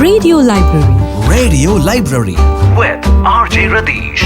Radio Library. Radio Library with RJ Radish.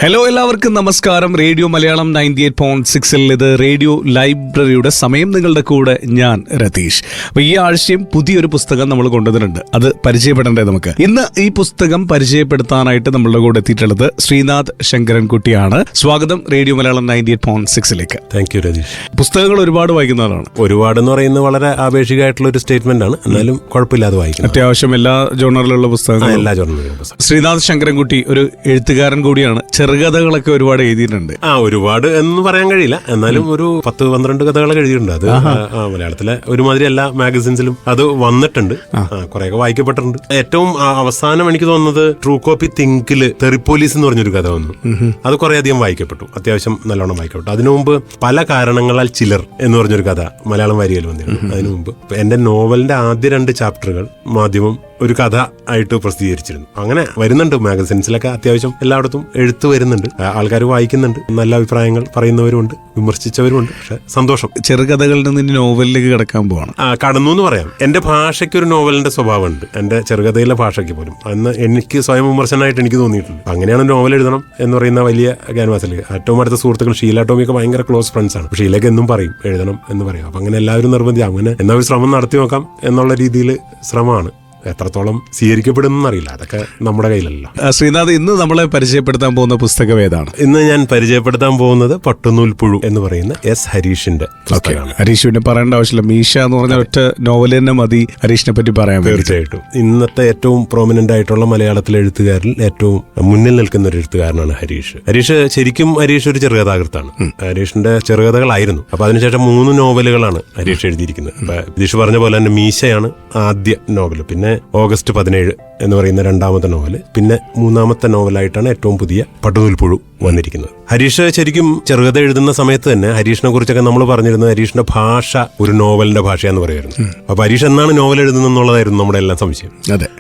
Hello, എല്ലാവർക്കും നമസ്കാരം. Radio Malayalam 98.6 ഇത് റേഡിയോ ലൈബ്രറിയുടെ സമയം. നിങ്ങളുടെ കൂടെ ഞാൻ രതീഷ്. അപ്പൊ ഈ ആഴ്ചയും പുതിയൊരു പുസ്തകം നമ്മൾ കൊണ്ടുവന്നിട്ടുണ്ട്. അത് പരിചയപ്പെടണ്ടേ നമുക്ക്. ഇന്ന് ഈ പുസ്തകം പരിചയപ്പെടുത്താനായിട്ട് നമ്മളുടെ കൂടെ എത്തിയിട്ടുള്ളത് ശ്രീനാഥ് ശങ്കരൻകുട്ടിയാണ്. സ്വാഗതം റേഡിയോ മലയാളം 98.6ലേക്ക്. Thank you Ratheesh. പുസ്തകങ്ങൾ ഒരുപാട് വായിക്കുന്ന ആളാണ്. ഒരുപാട് എന്ന് പറയുന്നത് വളരെ ആപേക്ഷികമായിട്ടുള്ള ഒരു സ്റ്റേറ്റ്മെന്റ് ആണ്. എന്നാലും കുഴപ്പമില്ലാതെ വായിക്കും. അത്യാവശ്യം എല്ലാ ജോണറിലുള്ള പുസ്തകങ്ങളും. എല്ലാ ജോണറിലും പുസ്തകം. ശ്രീനാഥ് ശങ്കരൻകുട്ടി ഒരു എഴുത്തുകാരൻ കൂടിയാണ്. ചെറുകഥകളൊക്കെ ഒരുപാട് എഴുതിയിട്ടുണ്ട്. ഒരുപാട് എന്ന് പറയാൻ കഴിയില്ല, എന്നാലും ഒരു 10-12 കഥകളൊക്കെ എഴുതിയിട്ടുണ്ട്. അത് മലയാളത്തിലെ ഒരുമാതിരി എല്ലാ മാഗസിൻസിലും അത് വന്നിട്ടുണ്ട്. കുറെയൊക്കെ വായിക്കപ്പെട്ടിട്ടുണ്ട്. ഏറ്റവും അവസാനം എനിക്ക് തോന്നുന്നത് ട്രൂ കോപ്പി തിങ്കില് തെറിപ്പോലീസ് എന്ന് പറഞ്ഞൊരു കഥ വന്നു. അത് കുറെ അധികം വായിക്കപ്പെട്ടു. അത്യാവശ്യം നല്ലോണം വായിക്കപ്പെട്ടു. അതിനു മുമ്പ് പല കാരണങ്ങളാൽ ചിലർ എന്ന് പറഞ്ഞൊരു കഥ മലയാളം വാരികയിൽ വന്നിരുന്നു. അതിനു മുമ്പ് എന്റെ നോവലിന്റെ ആദ്യ 2 ചാപ്റ്ററുകൾ മാധ്യമം ഒരു കഥ ആയിട്ട് പ്രസിദ്ധീകരിച്ചിരുന്നു. അങ്ങനെ വരുന്നുണ്ട് മാഗസിൻസിലൊക്കെ. അത്യാവശ്യം എല്ലായിടത്തും എഴുത്ത് വരുന്നുണ്ട്. ആൾക്കാർ വായിക്കുന്നുണ്ട്. നല്ല അഭിപ്രായങ്ങൾ പറയുന്നവരുമുണ്ട്, വിമർശിച്ചവരുമുണ്ട്. പക്ഷെ സന്തോഷം. ചെറുകഥകളിൽ നിന്ന് നോവലിലേക്ക് കടക്കാൻ പോവാണ്. കടന്നു എന്ന് പറയാം. എന്റെ ഭാഷയ്ക്ക് ഒരു നോവലിന്റെ സ്വഭാവമുണ്ട്. എന്റെ ചെറുകഥയിലെ ഭാഷയ്ക്ക് പോലും. അന്ന് എനിക്ക് സ്വയം വിമർശനമായിട്ട് എനിക്ക് തോന്നിയിട്ടുണ്ട്. അങ്ങനെയാണ് നോവൽ എഴുതണം എന്ന് പറയുന്ന വലിയ ക്യാൻവാസിൽ ഏറ്റവും അടുത്ത സുഹൃത്തുക്കൾ ഷീല ടോമിയൊക്കെ ഭയങ്കര ക്ലോസ് ഫ്രണ്ട്സ് ആണ്. ഷീലയൊക്കെ എന്നും പറയും എഴുതണം എന്ന് പറയും. അപ്പൊ അങ്ങനെ എല്ലാവരും നിർബന്ധിക്കും. അങ്ങനെ എന്നാ ഒരു ശ്രമം നടത്തി നോക്കാം എന്നുള്ള രീതിയിൽ ശ്രമമാണ്. എത്രത്തോളം സ്വീകരിക്കപ്പെടുന്ന അറിയില്ല. അതൊക്കെ നമ്മുടെ കയ്യിലല്ല. ശ്രീനാഥ്, ഇന്ന് നമ്മളെ പരിചയപ്പെടുത്താൻ പോകുന്ന പുസ്തകം ഏതാണ്? ഇന്ന് ഞാൻ പരിചയപ്പെടുത്താൻ പോകുന്നത് പട്ടുനൂൽ പുഴു എന്ന് പറയുന്ന എസ് ഹരീഷിന്റെ പുസ്തകമാണ്. ഹരീഷിനെ പറയേണ്ട ആവശ്യമില്ല. മീശ എന്ന് പറഞ്ഞ ഒറ്റ നോവൽ തന്നെ മതി ഹരീഷിനെ പറ്റി പറയാൻ. തീർച്ചയായിട്ടും ഇന്നത്തെ ഏറ്റവും പ്രോമിനന്റ് ആയിട്ടുള്ള മലയാളത്തിലെ എഴുത്തുകാരിൽ ഏറ്റവും മുന്നിൽ നിൽക്കുന്ന ഒരു എഴുത്തുകാരനാണ് ഹരീഷ്. ശരിക്കും ഹരീഷ് ഒരു ചെറുകഥാകൃത്താണ്. ഹരീഷിന്റെ ചെറുകഥകളായിരുന്നു. അപ്പൊ അതിനുശേഷം 3 നോവലുകളാണ് ഹരീഷ് എഴുതിയിരിക്കുന്നത്. ഹരീഷ് പറഞ്ഞ പോലെ തന്നെ മീശയാണ് ആദ്യ നോവൽ. പിന്നെ ഓഗസ്റ്റ് 17 എന്ന് പറയുന്ന 2ാമത്തെ നോവല്. പിന്നെ 3ാമത്തെ നോവലായിട്ടാണ് ഏറ്റവും പുതിയ പട്ടുനൂൽ പുഴു വന്നിരിക്കുന്നത്. ഹരീഷ് ശരിക്കും ചെറുകഥ എഴുതുന്ന സമയത്ത് തന്നെ ഹരീഷിനെ കുറിച്ചൊക്കെ നമ്മൾ പറഞ്ഞിരുന്നത് ഹരീഷിന്റെ ഭാഷ ഒരു നോവലിന്റെ ഭാഷയാന്ന് പറയുമായിരുന്നു. അപ്പൊ ഹരീഷ് എന്നാണ് നോവൽ എഴുതുന്നത് എന്നുള്ളതായിരുന്നു നമ്മുടെ എല്ലാം സംശയം.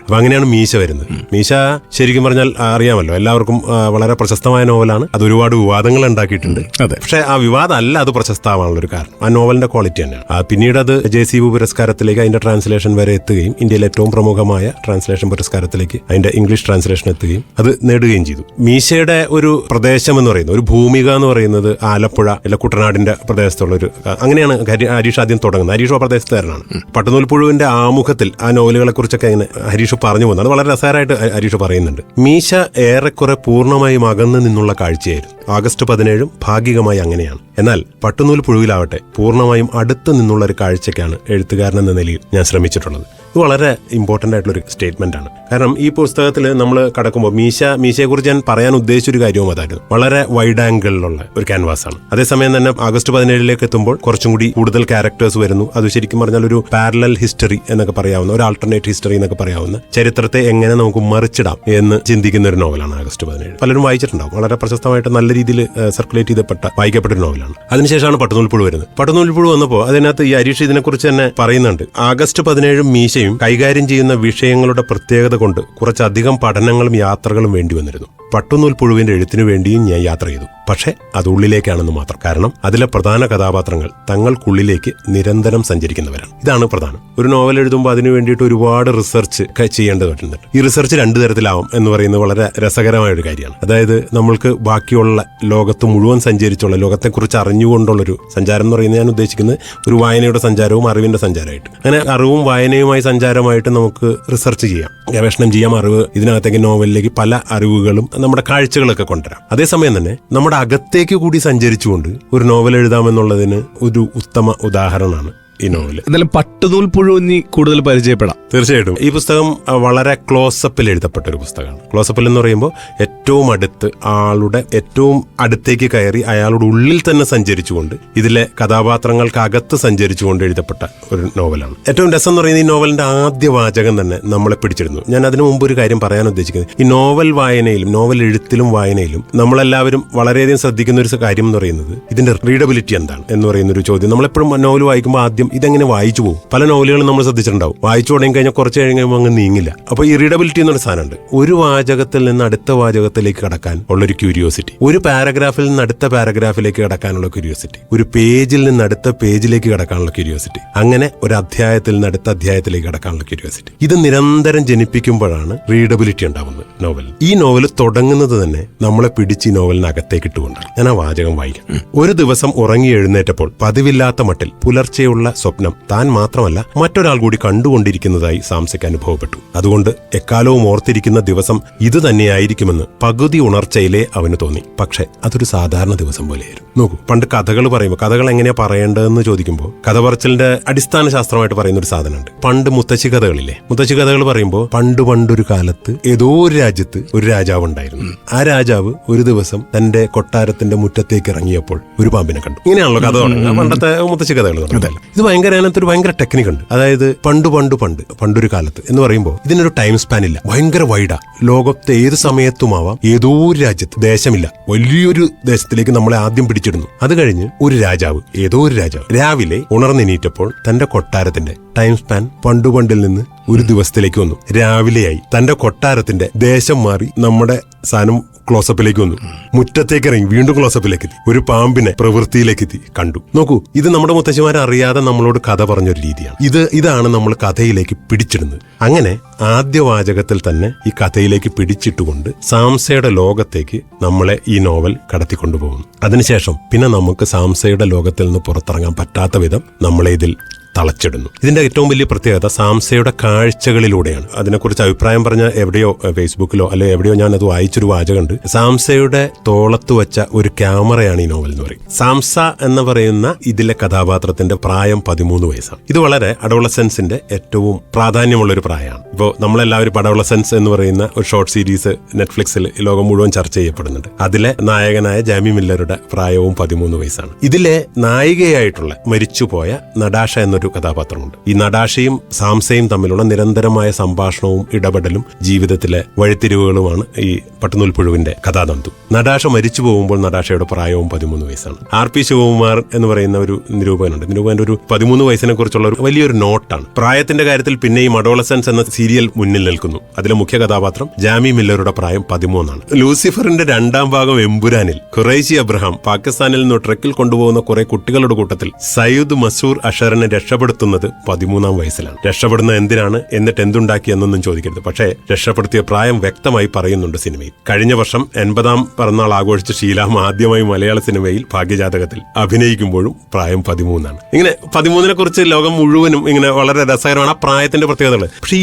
അപ്പൊ അങ്ങനെയാണ് മീശ വരുന്നത്. മീശ ശരിക്കും പറഞ്ഞാൽ അറിയാമല്ലോ, എല്ലാവർക്കും വളരെ പ്രശസ്തമായ നോവലാണ്. അത് ഒരുപാട് വിവാദങ്ങൾ ഉണ്ടാക്കിയിട്ടുണ്ട്. പക്ഷെ ആ വിവാദം അല്ല അത് പ്രശസ്തമാണുള്ള ഒരു കാരണം. ആ നോവലിന്റെ ക്വാളിറ്റി തന്നെയാണ്. പിന്നീട് അത് JCB പുരസ്കാരത്തിലേക്ക് അതിന്റെ ട്രാൻസ്ലേഷൻ വരെ എത്തുകയും ഇന്ത്യയിലെ ഏറ്റവും പ്രമുഖമായ ട്രാൻസ്ലേഷൻ പുരസ്കാരത്തിലേക്ക് അതിന്റെ ഇംഗ്ലീഷ് ട്രാൻസ്ലേഷൻ എത്തുകയും അത് നേടുകയും ചെയ്തു. മീശയുടെ ഒരു പ്രദേശം എന്ന് പറയുന്നത്, ഒരു ഭൂമിക എന്ന് പറയുന്നത് ആലപ്പുഴ അല്ല കുട്ടനാടിന്റെ പ്രദേശത്തുള്ള ഒരു, അങ്ങനെയാണ് ഹരീഷ് ആദ്യം തുടങ്ങുന്നത്. ഹരീഷ് ആ പ്രദേശത്തുകാരനാണ്. പട്ടുനൂൽ പുഴുവിന്റെ ആമുഖത്തിൽ ആ നോവലുകളെ കുറിച്ചൊക്കെ അങ്ങനെ ഹരീഷ് പറഞ്ഞു പോകുന്നത്. അത് വളരെ രസകരമായിട്ട് ഹരീഷ് പറയുന്നുണ്ട്. മീശ ഏറെക്കുറെ പൂർണ്ണമായും അകന്നു നിന്നുള്ള കാഴ്ചയായിരുന്നു. ഓഗസ്റ്റ് 17 ഭാഗികമായി അങ്ങനെയാണ്. എന്നാൽ പട്ടുനൂൽ പുഴുവിലാവട്ടെ പൂർണ്ണമായും അടുത്ത് നിന്നുള്ള ഒരു കാഴ്ചയ്ക്കാണ് എഴുത്തുകാരൻ എന്ന നിലയിൽ ഞാൻ ശ്രമിച്ചിട്ടുള്ളത്. ഇത് വളരെ ഇമ്പോർട്ടൻ്റ് ആയിട്ടുള്ളൊരു സ്റ്റേറ്റ്മെന്റ് ആണ്. കാരണം ഈ പുസ്തകത്തിൽ നമ്മൾ കടക്കുമ്പോൾ മീശയെക്കുറിച്ച് ഞാൻ പറയാൻ ഉദ്ദേശിച്ചൊരു കാര്യവും അതായിരുന്നു. വളരെ വൈഡ് ആംഗിളിലുള്ള ഒരു ക്യാൻവാസ് ആണ്. അതേസമയം തന്നെ ഓഗസ്റ്റ് 17 എത്തുമ്പോൾ കുറച്ചും കൂടി കൂടുതൽ ക്യാരക്ടേഴ്സ് വരുന്നു. അത് ശരിക്കും പറഞ്ഞാൽ ഒരു പാരലൽ ഹിസ്റ്ററി എന്നൊക്കെ പറയാവുന്ന, ഒരു ആൾട്ടർനേറ്റ് ഹിസ്റ്ററി എന്നൊക്കെ പറയാവുന്ന, ചരിത്രത്തെ എങ്ങനെ നമുക്ക് മറിച്ചിടാം എന്ന് ചിന്തിക്കുന്ന ഒരു നോവലാണ് ഓഗസ്റ്റ് 17. പലരും വായിച്ചിട്ടുണ്ടാവും. വളരെ പ്രശസ്തമായിട്ട് നല്ല രീതിയിൽ സർക്കുലേറ്റ് ചെയ്തപ്പെട്ട വായിക്കപ്പെട്ട ഒരു നോവലാണ്. അതിനുശേഷമാണ് പട്ടുനൂൽ പുഴു വരുന്നത്. പട്ടുനൂൽ പുഴു വന്നപ്പോൾ അതിനകത്ത് ഈ ഹരീഷ് ഇതിനെക്കുറിച്ച് തന്നെ പറയുന്നുണ്ട്. ഓഗസ്റ്റ് 17 മീശയും കൈകാര്യം ചെയ്യുന്ന വിഷയങ്ങളുടെ പ്രത്യേകത കൊണ്ട് കുറച്ചധികം പഠനങ്ങളും യാത്രകളും വേണ്ടി വന്നിരുന്നു. പട്ടുനൂൽ പുഴുവിന്റെ എഴുത്തിനു വേണ്ടിയും ഞാൻ യാത്ര ചെയ്തു. പക്ഷെ അത് ഉള്ളിലേക്കാണെന്ന് മാത്രം. കാരണം അതിലെ പ്രധാന കഥാപാത്രങ്ങൾ തങ്ങൾക്കുള്ളിലേക്ക് നിരന്തരം സഞ്ചരിക്കുന്നവരാണ്. ഇതാണ് പ്രധാനം. ഒരു നോവൽ എഴുതുമ്പോൾ അതിനു വേണ്ടിയിട്ട് ഒരുപാട് റിസർച്ച് ചെയ്യേണ്ടതായിട്ടുണ്ട്. ഈ റിസർച്ച് 2 തരത്തിലാവും എന്ന് പറയുന്നത് വളരെ രസകരമായ ഒരു കാര്യമാണ്. അതായത് നമ്മൾക്ക് ബാക്കിയുള്ള ലോകത്ത് മുഴുവൻ സഞ്ചരിച്ചുള്ള, ലോകത്തെക്കുറിച്ച് അറിഞ്ഞുകൊണ്ടുള്ളൊരു സഞ്ചാരം എന്ന് പറയുന്നത് ഞാൻ ഉദ്ദേശിക്കുന്നത് ഒരു വായനയുടെ സഞ്ചാരവും അറിവിന്റെ സഞ്ചാരമായിട്ട്. അങ്ങനെ അറിവും വായനയുമായി സഞ്ചാരമായിട്ട് നമുക്ക് റിസർച്ച് ചെയ്യാം, ഗവേഷണം ചെയ്യാം. അറിവ് ഇതിനകത്തേക്ക് നോവലിലേക്ക് പല അറിവുകളും നമ്മുടെ കാഴ്ചകളൊക്കെ കൊണ്ടുവരാം. അതേസമയം തന്നെ നമ്മുടെ അകത്തേക്ക് കൂടി സഞ്ചരിച്ചുകൊണ്ട് ഒരു നോവൽ എഴുതാമെന്നുള്ളതിന് ഒരു ഉത്തമ ഉദാഹരണമാണ് ഈ നോവൽ. എന്നാലും പട്ടുനൂൽ പുഴുവിനെ കൂടുതൽ പരിചയപ്പെടാം. തീർച്ചയായിട്ടും ഈ പുസ്തകം വളരെ ക്ലോസപ്പിൽ എഴുതപ്പെട്ട ഒരു പുസ്തകമാണ്. ക്ലോസപ്പിൽ എന്ന് പറയുമ്പോൾ ഏറ്റവും അടുത്ത്, ആളുടെ ഏറ്റവും അടുത്തേക്ക് കയറി അയാളുടെ ഉള്ളിൽ തന്നെ സഞ്ചരിച്ചുകൊണ്ട്, ഇതിലെ കഥാപാത്രങ്ങൾക്ക് അകത്ത് സഞ്ചരിച്ചുകൊണ്ട് എഴുതപ്പെട്ട ഒരു നോവലാണ്. ഏറ്റവും രസം എന്ന് പറയുന്നത് ഈ നോവലിന്റെ ആദ്യ വാചകം തന്നെ നമ്മളെ പിടിച്ചിരുന്നു. ഞാൻ അതിനു മുമ്പ് ഒരു കാര്യം പറയാൻ ഉദ്ദേശിക്കുന്നത്, ഈ നോവൽ വായനയിലും നോവൽ എഴുത്തിലും വായനയിലും നമ്മളെല്ലാവരും വളരെയധികം ശ്രദ്ധിക്കുന്ന ഒരു കാര്യം എന്ന് പറയുന്നത് ഇതിന്റെ റീഡബിലിറ്റി എന്താണ് എന്ന് പറയുന്ന ഒരു ചോദ്യം. നമ്മളെപ്പോഴും നോവൽ വായിക്കുമ്പോൾ ആദ്യം ആയിരിക്കും, ഇതെങ്ങനെ വായിച്ചു പോകും. പല നോവലുകളും നമ്മൾ ശ്രദ്ധിച്ചിട്ടുണ്ടാവും, വായിച്ചു തുടങ്ങി കഴിഞ്ഞാൽ കുറച്ച് കഴിയുമ്പോൾ അങ്ങ് നീങ്ങില്ല. അപ്പോൾ ഈ റീഡബിലിറ്റി എന്നൊരു സാധനമുണ്ട്. ഒരു വാചകത്തിൽ നിന്ന് അടുത്ത വാചകത്തിലേക്ക് കടക്കാൻ ഉള്ളൊരു ക്യൂരിയോസിറ്റി, ഒരു പാരഗ്രാഫിൽ നിന്ന് അടുത്ത പാരഗ്രാഫിലേക്ക് കടക്കാനുള്ള ക്യൂരിയോസിറ്റി, ഒരു പേജിൽ നിന്ന് അടുത്ത പേജിലേക്ക് കടക്കാനുള്ള ക്യൂരിയോസിറ്റി, അങ്ങനെ ഒരു അധ്യായത്തിൽ നിന്ന് അടുത്ത അധ്യായത്തിലേക്ക് കടക്കാനുള്ള ക്യൂരിയോസിറ്റി, ഇത് നിരന്തരം ജനിപ്പിക്കുമ്പോഴാണ് റീഡബിലിറ്റി ഉണ്ടാവുന്നത് നോവൽ. ഈ നോവൽ തുടങ്ങുന്നത് തന്നെ നമ്മളെ പിടിച്ച് ഈ നോവലിനകത്തേക്ക് ഇട്ടുകൊണ്ടാണ്. ഞാൻ ആ വാചകം വായിക്കാം. ഒരു ദിവസം ഉറങ്ങി എഴുന്നേറ്റപ്പോൾ പതിവില്ലാത്ത മട്ടിൽ പുലർച്ചെയുള്ള സ്വപ്നം താൻ മാത്രമല്ല മറ്റൊരാൾ കൂടി കണ്ടുകൊണ്ടിരിക്കുന്നതായി സാംസയ്ക്ക് അനുഭവപ്പെട്ടു. അതുകൊണ്ട് എക്കാലവും ഓർത്തിരിക്കുന്ന ദിവസം ഇത് തന്നെയായിരിക്കുമെന്ന് പകുതി ഉണർച്ചയിലെ അവന് തോന്നി. പക്ഷെ അതൊരു സാധാരണ ദിവസം പോലെയായിരുന്നു. നോക്കൂ, പണ്ട് കഥകൾ പറയുമ്പോൾ കഥകൾ എങ്ങനെയാ പറയേണ്ടതെന്ന് ചോദിക്കുമ്പോൾ കഥ പറച്ചിലിന്റെ അടിസ്ഥാന ശാസ്ത്രമായിട്ട് പറയുന്ന ഒരു സാധനമുണ്ട്. പണ്ട് മുത്തശ്ശി കഥകളില്ലേ, മുത്തശ്ശി കഥകൾ പറയുമ്പോൾ പണ്ടൊരു കാലത്ത് ഏതോ ഒരു രാജ്യത്ത് ഒരു രാജാവ് ഉണ്ടായിരുന്നു. ആ രാജാവ് ഒരു ദിവസം തന്റെ കൊട്ടാരത്തിന്റെ മുറ്റത്തേക്ക് ഇറങ്ങിയപ്പോൾ ഒരു പാമ്പിനെ കണ്ടു. ഇങ്ങനെയാണല്ലോ കഥ തുടങ്ങുക, പണ്ടത്തെ മുത്തശ്ശി കഥകൾ. ഇത് അതിനകത്ത് ഒരു ഭയങ്കര ടെക്നിക് ഉണ്ട്. അതായത് പണ്ടൊരു കാലത്ത് എന്ന് പറയുമ്പോൾ ഇതിനൊരു ടൈം സ്പാൻ ഇല്ല, ഭയങ്കര വൈഡാ. ലോകത്തെ ഏത് സമയത്തുമാവാം, ഏതോ ഒരു രാജ്യത്ത്, ദേശമില്ല, വലിയൊരു ദേശത്തിലേക്ക് നമ്മളെ ആദ്യം പിടിച്ചിടുന്നു. അത് കഴിഞ്ഞ് ഏതോ ഒരു രാജാവ് രാവിലെ ഉണർന്നെണീറ്റപ്പോൾ തന്റെ കൊട്ടാരത്തിന്റെ ടൈം സ്പാൻ പണ്ടിൽ നിന്ന് ഒരു ദിവസത്തിലേക്ക് വന്നു. രാവിലെയായി, തന്റെ കൊട്ടാരത്തിന്റെ ദേശം മാറി, നമ്മുടെ സാധനം ക്ലോസപ്പിലേക്ക് വന്നു. മുറ്റത്തേക്ക് ഇറങ്ങി, വീണ്ടും ക്ലോസപ്പിലേക്ക് എത്തി, ഒരു പാമ്പിനെ പ്രവൃത്തിയിലേക്ക് എത്തി കണ്ടു. നോക്കൂ, ഇത് നമ്മുടെ മുത്തശ്ശിമാരെ അറിയാതെ നമ്മളോട് കഥ പറഞ്ഞൊരു രീതിയാണ്. ഇതാണ് നമ്മൾ കഥയിലേക്ക് പിടിച്ചിടുന്നത്. അങ്ങനെ ആദ്യ വാചകത്തിൽ തന്നെ ഈ കഥയിലേക്ക് പിടിച്ചിട്ടുകൊണ്ട് സാംസയുടെ ലോകത്തേക്ക് നമ്മളെ ഈ നോവൽ കടത്തിക്കൊണ്ടുപോകുന്നു. അതിനുശേഷം പിന്നെ നമുക്ക് സാംസയുടെ ലോകത്തിൽ നിന്ന് പുറത്തിറങ്ങാൻ പറ്റാത്ത വിധം നമ്മളെ ഇതിൽ തളച്ചിടുന്നു. ഇതിന്റെ ഏറ്റവും വലിയ പ്രത്യേകത സാംസയുടെ കാഴ്ചകളിലൂടെയാണ്. അതിനെക്കുറിച്ച് അഭിപ്രായം പറഞ്ഞ എവിടെയോ ഫേസ്ബുക്കിലോ അല്ലെ എവിടെയോ ഞാൻ അത് വായിച്ചൊരു വാചകമുണ്ട്. സാംസയുടെ തോളത്ത് വെച്ച ഒരു ക്യാമറയാണ് ഈ നോവൽ എന്ന് പറയും. സാംസ എന്ന് പറയുന്ന ഇതിലെ കഥാപാത്രത്തിന്റെ പ്രായം 13 വയസ്സാണ്. ഇത് വളരെ അഡോളസെൻസിന്റെ ഏറ്റവും പ്രാധാന്യമുള്ള ഒരു പ്രായമാണ്. ഇപ്പോൾ നമ്മളെല്ലാവരും അഡോളസെൻസ് എന്ന് പറയുന്ന ഒരു ഷോർട്ട് സീരീസ് നെറ്റ്ഫ്ലിക്സിൽ ലോകം മുഴുവൻ ചർച്ച ചെയ്യപ്പെടുന്നുണ്ട്. അതിലെ നായകനായ ജാമി മില്ലറുടെ പ്രായവും 13 വയസ്സാണ്. ഇതിലെ നായികയായിട്ടുള്ള മരിച്ചുപോയ നടാഷ എന്നൊരു കഥാപാത്രമുണ്ട്. ഈ നടാഷയും സാംസയും തമ്മിലുള്ള നിരന്തരമായ സംഭാഷണവും ഇടപെടലും ജീവിതത്തിലെ വഴിത്തിരിവുകളുമാണ് ഈ പട്ടുനൂൽപ്പുഴുവിന്റെ കഥാതന്തു. നടാഷ മരിച്ചു പോകുമ്പോൾ നടാഷയുടെ പ്രായവും 13 വയസ്സാണ്. RP ശിവകുമാർ എന്ന് പറയുന്ന ഒരു നിരൂപകനുണ്ട്. നിരൂപകന്റെ ഒരു 13 വയസ്സിനെ കുറിച്ചുള്ള ഒരു വലിയൊരു നോട്ടാണ്. പ്രായത്തിന്റെ കാര്യത്തിൽ പിന്നെയും അഡോളസൻസ് എന്ന സീരിയൽ മുന്നിൽ നിൽക്കുന്നു. അതിലെ മുഖ്യ കഥാപാത്രം ജാമി മില്ലറുടെ പ്രായം 13 ലൂസിഫറിന്റെ 2ാം ഭാഗം എമ്പുരാനിൽ ഖുറൈശി അബ്രഹാം പാകിസ്ഥാനിൽ നിന്ന് ട്രക്കിൽ കൊണ്ടുപോകുന്ന കുറെ കുട്ടികളുടെ കൂട്ടത്തിൽ സയ്യിദ് മസൂർ അഷറിനെ രക്ഷപ്പെടുത്തുന്നത് 13ാം വയസ്സിലാണ്. രക്ഷപ്പെടുന്നത് എന്തിനാണ്, എന്നിട്ട് എന്തുണ്ടാക്കി എന്നൊന്നും ചോദിക്കരുത്. പക്ഷേ രക്ഷപ്പെടുത്തിയ പ്രായം വ്യക്തമായി പറയുന്നുണ്ട് സിനിമയിൽ. കഴിഞ്ഞ വർഷം 80ാം പിറന്നാൾ ആഘോഷിച്ച ഷീലാം ആദ്യമായി മലയാള സിനിമയിൽ ഭാഗ്യജാതകത്തിൽ അഭിനയിക്കുമ്പോഴും പ്രായം 13. ഇങ്ങനെ 13നെ കുറിച്ച് ലോകം മുഴുവനും ഇങ്ങനെ വളരെ രസകരമാണ് ആ പ്രായത്തിന്റെ പ്രത്യേകതകൾ. പക്ഷെ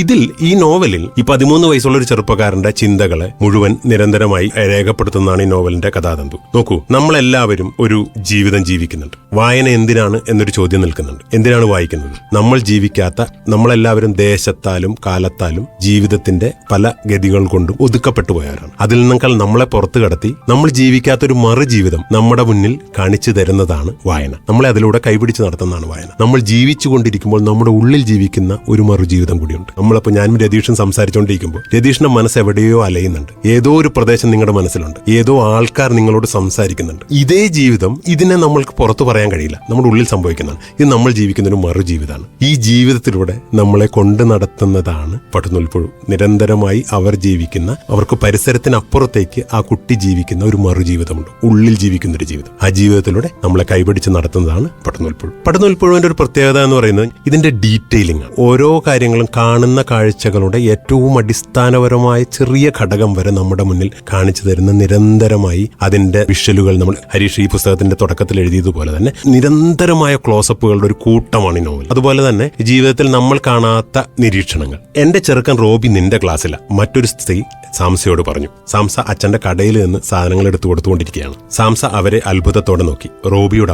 ഈ നോവലിൽ ഈ 13 വയസ്സുള്ള ഒരു ചെറുപ്പക്കാരന്റെ ചിന്തകളെ മുഴുവൻ നിരന്തരമായി രേഖപ്പെടുത്തുന്നതാണ് ഈ നോവലിന്റെ കഥാതന്തു. നോക്കൂ, നമ്മളെല്ലാവരും ഒരു ജീവിതം ജീവിക്കുന്നുണ്ട്. വായന എന്തിനാണ് എന്നൊരു ചോദ്യം നിൽക്കുന്നുണ്ട്. എന്തിനാണ് വായിക്കുന്നത്? നമ്മൾ ജീവിക്കാത്ത, നമ്മളെല്ലാവരും ദേശത്താലും കാലത്താലും ജീവിതത്തിന്റെ പല ഗതികൾ കൊണ്ടും ഒതുക്കപ്പെട്ടു പോയവരാണ്. അതിൽ നിന്നേക്കാൾ നമ്മളെ പുറത്തു കടത്തി നമ്മൾ ജീവിക്കാത്തൊരു മറുജീവിതം നമ്മുടെ മുന്നിൽ കാണിച്ചു തരുന്നതാണ് വായന. നമ്മളെ അതിലൂടെ കൈപിടിച്ച് നടത്തുന്നതാണ് വായന. നമ്മൾ ജീവിച്ചു കൊണ്ടിരിക്കുമ്പോൾ നമ്മുടെ ഉള്ളിൽ ജീവിക്കുന്ന ഒരു മറുജീവിതം കൂടിയുണ്ട്. നമ്മളിപ്പോൾ ഞാനും രതീഷും സംസാരിച്ചുകൊണ്ടിരിക്കുമ്പോൾ രതീഷിന്റെ മനസ്സ് എവിടെയോ അലയുന്നുണ്ട്. ഏതോ ഒരു പ്രദേശം നിങ്ങളുടെ മനസ്സിലുണ്ട്, ഏതോ ആൾക്കാർ നിങ്ങളോട് സംസാരിക്കുന്നുണ്ട്. ഇതേ ജീവിതം ഇതിനെ നമ്മൾക്ക് പുറത്തു പറയാൻ കഴിയില്ല, നമ്മുടെ ഉള്ളിൽ സംഭവിക്കുന്നതാണ്. ഇത് നമ്മൾ ജീവിക്കുന്ന ഒരു മറുജീവിതമാണ്. ഈ ജീവിതത്തിലൂടെ നമ്മളെ കൊണ്ടു നടത്തുന്നതാണ് പട്ടുനൂൽപ്പുഴു. നിരന്തരമായി അവർ ജീവിക്കുന്ന, അവർക്ക് പരിസരത്തിനപ്പുറത്തേക്ക് ആ കുട്ടി ജീവിക്കുന്ന ഒരു മറുജീവിതമുണ്ട്, ഉള്ളിൽ ജീവിക്കുന്ന ഒരു ജീവിതം. ആ ജീവിതത്തിലൂടെ നമ്മളെ കൈപിടിച്ച് നടത്തുന്നതാണ് പട്ടുനൂൽപ്പുഴു. പട്ടുനൂൽപ്പുഴുവിന്റെ ഒരു പ്രത്യേകത എന്ന് പറയുന്നത് ഇതിന്റെ ഡീറ്റെയിലിംഗ് ആണ്. ഓരോ കാര്യങ്ങളും, കാണുന്ന കാഴ്ചകളുടെ ഏറ്റവും അടിസ്ഥാനപരമായ ചെറിയ ഘടകം വരെ നമ്മുടെ മുന്നിൽ കാണിച്ചു തരുന്ന, നിരന്തരമായി അതിന്റെ വിഷ്വലുകൾ, നമ്മൾ ഹരീഷ് ഈ പുസ്തകത്തിന്റെ തുടക്കത്തിൽ എഴുതിയതുപോലെ തന്നെ നിരന്തരമായ ക്ലോസപ്പുകളുടെ ഒരു കൂട്ടമാണ് ഈ നോവൽ. അതുപോലെ തന്നെ ജീവിതത്തിൽ നമ്മൾ കാണാത്ത നിരീക്ഷണങ്ങൾ. എന്റെ ചെറുക്കൻ റോബി നിന്റെ ക്ലാസ്സില, മറ്റൊരു സ്ത്രീ സാംസയോട് പറഞ്ഞു. സാംസ അച്ഛന്റെ കടയിൽ നിന്ന് സാധനങ്ങൾ എടുത്തു കൊടുത്തുകൊണ്ടിരിക്കുകയാണ്. സാംസ അവരെ അത്ഭുതത്തോടെ നോക്കി. റോബിയുടെ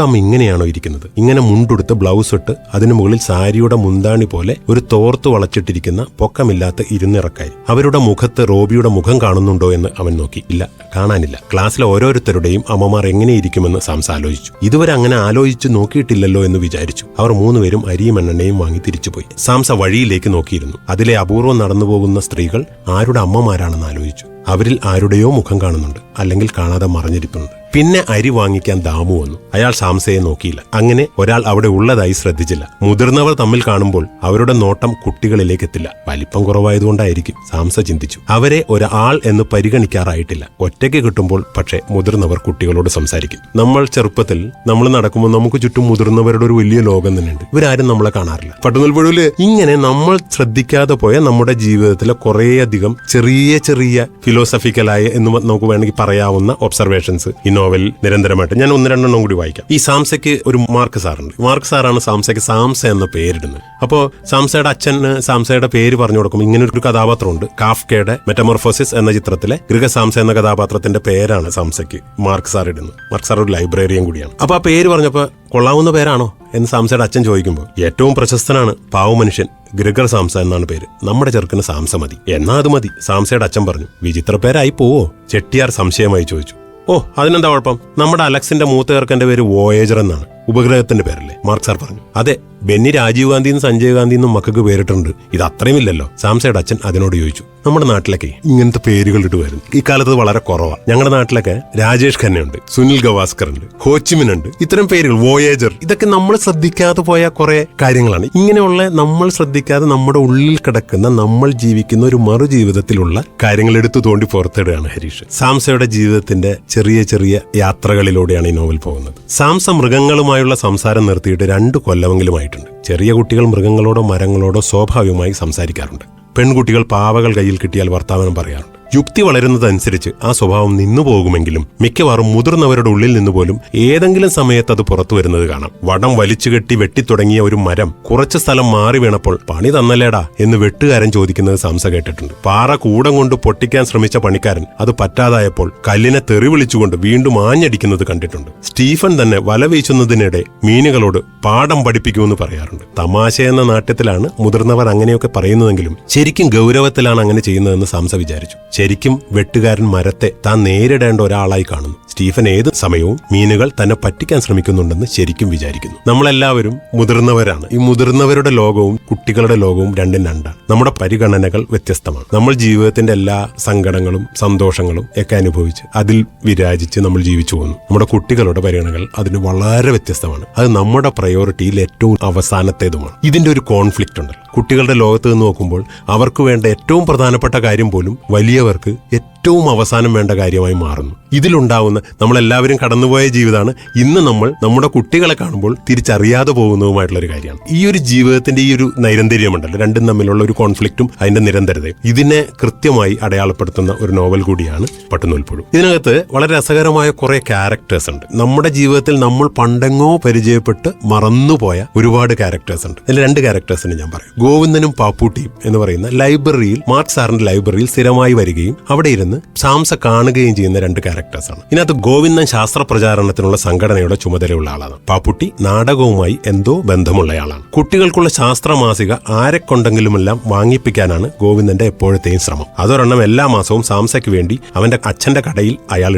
അമ്മ ഇങ്ങനെയാണോ ഇരിക്കുന്നത്? ഇങ്ങനെ മുണ്ടുടുത്ത് ബ്ലൗസ് ഇട്ട് അതിനു മുകളിൽ സാരിയുടെ മുന്താണി പോലെ ഒരു തോർത്ത് വളച്ചിട്ടിരിക്കുന്ന പൊക്കമില്ലാത്ത ഇരുന്നിറക്കായി. അവരുടെ മുഖത്ത് റോബിയുടെ മുഖം കാണുന്നുണ്ടോ എന്ന് അവൻ നോക്കി. ഇല്ല, കാണാനില്ല. ക്ലാസ്സിലെ ഓരോരുത്തരുടെയും അമ്മമാർ എങ്ങനെയിരിക്കുമെന്ന് സാംസ ആലോചിച്ചു. ഇതുവരെ അങ്ങനെ ആലോചിച്ച് നോക്കിയിട്ടില്ലല്ലോ എന്ന് വിചാരിച്ചു. അവർ 3 പേരും അരിയും എണ്ണയും വാങ്ങി തിരിച്ചുപോയി. സാംസ വഴിയിലേക്ക് നോക്കിയിരുന്നു. അതിലെ അപൂർവം നടന്നുപോകുന്ന സ്ത്രീകൾ ആരുടെ അമ്മമാരാണെന്ന് ആലോചിച്ചു. അവരിൽ ആരുടെയോ മുഖം കാണുന്നുണ്ട്, അല്ലെങ്കിൽ കാണാതെ മറഞ്ഞിരിപ്പുണ്ട്. പിന്നെ അരി വാങ്ങിക്കാൻ ദാമു വന്നു. അയാൾ സാംസയെ നോക്കിയില്ല. അങ്ങനെ ഒരാൾ അവിടെ ഉള്ളതായി ശ്രദ്ധിച്ചില്ല. മുതിർന്നവർ തമ്മിൽ കാണുമ്പോൾ അവരുടെ നോട്ടം കുട്ടികളിലേക്ക് എത്തില്ല. വലിപ്പം കുറവായതുകൊണ്ടായിരിക്കും, സാംസ ചിന്തിച്ചു. അവരെ ഒരാൾ എന്ന് പരിഗണിക്കാറായിട്ടില്ല. ഒറ്റയ്ക്ക് കിട്ടുമ്പോൾ പക്ഷേ മുതിർന്നവർ കുട്ടികളോട് സംസാരിക്കും. നമ്മൾ ചെറുപ്പത്തിൽ നമ്മൾ നടക്കുമ്പോൾ നമുക്ക് ചുറ്റും മുതിർന്നവരുടെ ഒരു വലിയ ലോകം തന്നെയുണ്ട്. ഇവരാരും നമ്മളെ കാണാറില്ല. പട്ടുനൂൽപ്പുഴയില് ഇങ്ങനെ നമ്മൾ ശ്രദ്ധിക്കാതെ പോയ നമ്മുടെ ജീവിതത്തിലെ കുറേയധികം ചെറിയ ചെറിയ ഫിലോസഫിക്കലായ എന്ന് നമുക്ക് വേണമെങ്കിൽ പറയാവുന്ന ഒബ്സർവേഷൻസ് ഈ നോവലിൽ നിരന്തരമായിട്ട് ഞാൻ 1-2 കൂടി വായിക്കാം. ഈ സാംസയ്ക്ക് ഒരു മാർക്ക് സാറുണ്ട്. മാർക്ക് സാറാണ് സാംസയ്ക്ക് സാംസ എന്ന പേരിടുന്നത്. അപ്പോൾ സാംസയുടെ അച്ഛന് സാംസയുടെ പേര് പറഞ്ഞു കൊടുക്കും. ഇങ്ങനെ ഒരു കഥാപാത്രമുണ്ട്. കാഫ്കയുടെ മെറ്റമോർഫോസിസ് എന്ന ചിത്രത്തിലെ ഗൃഹസാംസ എന്ന കഥാപാത്രത്തിന്റെ പേരാണ് സാംസയ്ക്ക് മാർക്ക് സാർ ഇടുന്നത്. മാർക്ക് സാർ ഒരു ലൈബ്രറിയൻ കൂടിയാണ്. അപ്പൊ ആ പേര് പറഞ്ഞപ്പോ കൊള്ളാവുന്ന പേരാണോ എന്ന് സാംസയുടെ അച്ഛൻ ചോദിക്കുമ്പോൾ ഏറ്റവും പ്രശസ്തനാണ് പാവ മനുഷ്യൻ ഗ്രിഗർ സാംസ എന്നാണ് പേര്. നമ്മുടെ ചെറുക്കന് സാംസ മതി. എന്നാ അത് മതി. സാംസയുടെ അച്ഛൻ പറഞ്ഞു. വിചിത്ര പേരായി പോവോ? ചെട്ടിയാർ സംശയമായി ചോദിച്ചു. ഓ, അതിനെന്താ കുഴപ്പം? നമ്മുടെ അലക്സിന്റെ മൂത്ത ചെറുക്കന്റെ പേര് വോയേജർ എന്നാണ്. ഉപഗ്രഹത്തിന്റെ പേരല്ലേ? മാർക്ക് സാർ പറഞ്ഞു. അതെ, ബെന്നി രാജീവ് ഗാന്ധിന്നും സഞ്ജയ് ഗാന്ധിന്നും മക്കൾക്ക് പേരിട്ടുണ്ട്. ഇത് അത്രയും ഇല്ലല്ലോ. സാംസയുടെ അച്ഛൻ അതിനോട് ചോദിച്ചു. നമ്മുടെ നാട്ടിലൊക്കെ ഇങ്ങനത്തെ പേരുകൾ ഇടുമായിരുന്നു. ഇക്കാലത്ത് വളരെ കുറവാണ്. ഞങ്ങളുടെ നാട്ടിലൊക്കെ രാജേഷ് ഖന്നയുണ്ട്, സുനിൽ ഗവാസ്കർ ഉണ്ട്, ഹോച്ചിമിൻ ഉണ്ട്. ഇത്തരം പേരുകൾ, വോയേജർ, ഇതൊക്കെ നമ്മൾ ശ്രദ്ധിക്കാതെ പോയ കുറെ കാര്യങ്ങളാണ്. ഇങ്ങനെയുള്ള നമ്മൾ ശ്രദ്ധിക്കാതെ നമ്മുടെ ഉള്ളിൽ കിടക്കുന്ന, നമ്മൾ ജീവിക്കുന്ന ഒരു മറുജീവിതത്തിലുള്ള കാര്യങ്ങൾ എടുത്തു തോണ്ടി പുറത്തിടുകയാണ് ഹരീഷ്. സാംസയുടെ ജീവിതത്തിന്റെ ചെറിയ ചെറിയ യാത്രകളിലൂടെയാണ് ഈ നോവൽ പോകുന്നത്. സാംസ മൃഗങ്ങളുമായുള്ള സംസാരം നിർത്തിയിട്ട് 2 കൊല്ലമെങ്കിലുമായിട്ടുണ്ട്. ചെറിയ കുട്ടികൾ മൃഗങ്ങളോടോ മരങ്ങളോടോ സ്വാഭാവികമായി സംസാരിക്കാറുണ്ട്. പെൺകുട്ടികൾ പാവകൾ കയ്യിൽ കിട്ടിയാൽ വർത്തമാനം പറയാറുണ്ട്. യുക്തി വളരുന്നതനുസരിച്ച് ആ സ്വഭാവം നിന്നു പോകുമെങ്കിലും മിക്കവാറും മുതിർന്നവരുടെ ഉള്ളിൽ നിന്ന് പോലും ഏതെങ്കിലും സമയത്ത് അത് പുറത്തു വരുന്നത് കാണാം. വടം വലിച്ചുകെട്ടി വെട്ടിത്തുടങ്ങിയ ഒരു മരം കുറച്ച് സ്ഥലം മാറി വീണപ്പോൾ പണി തന്നല്ലേടാ എന്ന് വെട്ടുകാരൻ ചോദിക്കുന്നത് സാംസ കേട്ടിട്ടുണ്ട്. പാറ കൂടം കൊണ്ട് പൊട്ടിക്കാൻ ശ്രമിച്ച പണിക്കാരൻ അത് പറ്റാതായപ്പോൾ കല്ലിനെ തെറി വിളിച്ചുകൊണ്ട് വീണ്ടും ആഞ്ഞടിക്കുന്നത് കണ്ടിട്ടുണ്ട്. സ്റ്റീഫൻ തന്നെ വല വീശുന്നതിനിടെ മീനുകളോട് പാഠം പഠിപ്പിക്കുമെന്ന് പറയാറുണ്ട്. തമാശയെന്ന നാട്യത്തിലാണ് മുതിർന്നവർ അങ്ങനെയൊക്കെ പറയുന്നതെങ്കിലും ശരിക്കും ഗൗരവത്തിലാണ് അങ്ങനെ ചെയ്യുന്നതെന്ന് സാംസ വിചാരിച്ചു. ശരിക്കും വെട്ടുകാരൻ മരത്തെ താൻ നേരിടേണ്ട ഒരാളായി കാണുന്നു. സ്റ്റീഫൻ ഏത് സമയവും മീനുകൾ തന്നെ പറ്റിക്കാൻ ശ്രമിക്കുന്നുണ്ടെന്ന് ശരിക്കും വിചാരിക്കുന്നു. നമ്മളെല്ലാവരും മുതിർന്നവരാണ്. ഈ മുതിർന്നവരുടെ ലോകവും കുട്ടികളുടെ ലോകവും രണ്ടും രണ്ടാണ്. നമ്മുടെ പരിഗണനകൾ വ്യത്യസ്തമാണ്. നമ്മൾ ജീവിതത്തിന്റെ എല്ലാ സങ്കടങ്ങളും സന്തോഷങ്ങളും ഒക്കെ അനുഭവിച്ച് അതിൽ വിരാജിച്ച് നമ്മൾ ജീവിച്ചു പോകുന്നു. നമ്മുടെ കുട്ടികളുടെ പരിഗണനകൾ അതിന് വളരെ വ്യത്യസ്തമാണ്. അത് നമ്മുടെ പ്രയോറിറ്റിയിൽ ഏറ്റവും അവസാനത്തേതുമാണ്. ഇതിന്റെ ഒരു കോൺഫ്ലിക്റ്റ് ഉണ്ടല്ലോ. കുട്ടികളുടെ ലോകത്ത് നിന്ന് നോക്കുമ്പോൾ അവർക്ക് വേണ്ട ഏറ്റവും പ്രധാനപ്പെട്ട കാര്യം പോലും വലിയവർക്ക് ഏറ്റവും അവസാനം വേണ്ട കാര്യമായി മാറുന്നു. ഇതിലുണ്ടാവുന്ന നമ്മളെല്ലാവരും കടന്നുപോയ ജീവിതമാണ് ഇന്ന് നമ്മൾ നമ്മുടെ കുട്ടികളെ കാണുമ്പോൾ തിരിച്ചറിയാതെ പോകുന്നതുമായിട്ടുള്ള ഒരു കാര്യമാണ്. ഈ ഒരു ജീവിതത്തിന്റെ ഈ ഒരു നൈരന്തര്യമുണ്ടല്ലോ, രണ്ടും തമ്മിലുള്ള ഒരു കോൺഫ്ലിക്റ്റും അതിന്റെ നിരന്തരതയും ഇതിനെ കൃത്യമായി അടയാളപ്പെടുത്തുന്ന ഒരു നോവൽ കൂടിയാണ് പട്ടുനൂൽപ്പുഴു. ഇതിനകത്ത് വളരെ രസകരമായ കുറെ ക്യാരക്ടേഴ്സ് ഉണ്ട്. നമ്മുടെ ജീവിതത്തിൽ നമ്മൾ പണ്ടെങ്ങോ പരിചയപ്പെട്ട് മറന്നുപോയ ഒരുപാട് ക്യാരക്ടേഴ്സ് ഉണ്ട്. അതിൽ 2 ക്യാരക്ടേഴ്സിനെ ഞാൻ പറയും. ഗോവിന്ദനും പാപ്പൂട്ടിയും എന്ന് പറയുന്ന ലൈബ്രറിയിൽ, മാർക്ക് സാറിന്റെ ലൈബ്രറിയിൽ സ്ഥിരമായി വരികയും അവിടെ ഇരുന്ന് സാംസ കാണുകയും ചെയ്യുന്ന 2 ക്യാരക്ടേഴ്സാണ്. ഇതിനകത്ത് ഗോവിന്ദൻ ശാസ്ത്ര പ്രചാരണത്തിനുള്ള സംഘടനയുടെ ചുമതലയുള്ള ആളാണ്. പാപ്പുട്ടി നാടകവുമായി എന്തോ ബന്ധമുള്ളയാളാണ്. കുട്ടികൾക്കുള്ള ശാസ്ത്ര മാസിക ആരെക്കൊണ്ടെങ്കിലുമെല്ലാം വാങ്ങിപ്പിക്കാനാണ് ഗോവിന്ദന്റെ എപ്പോഴത്തെയും ശ്രമം. അതൊരെണ്ണം എല്ലാ മാസവും സാംസയ്ക്ക് വേണ്ടി അവന്റെ അച്ഛന്റെ കടയിൽ അയാൾ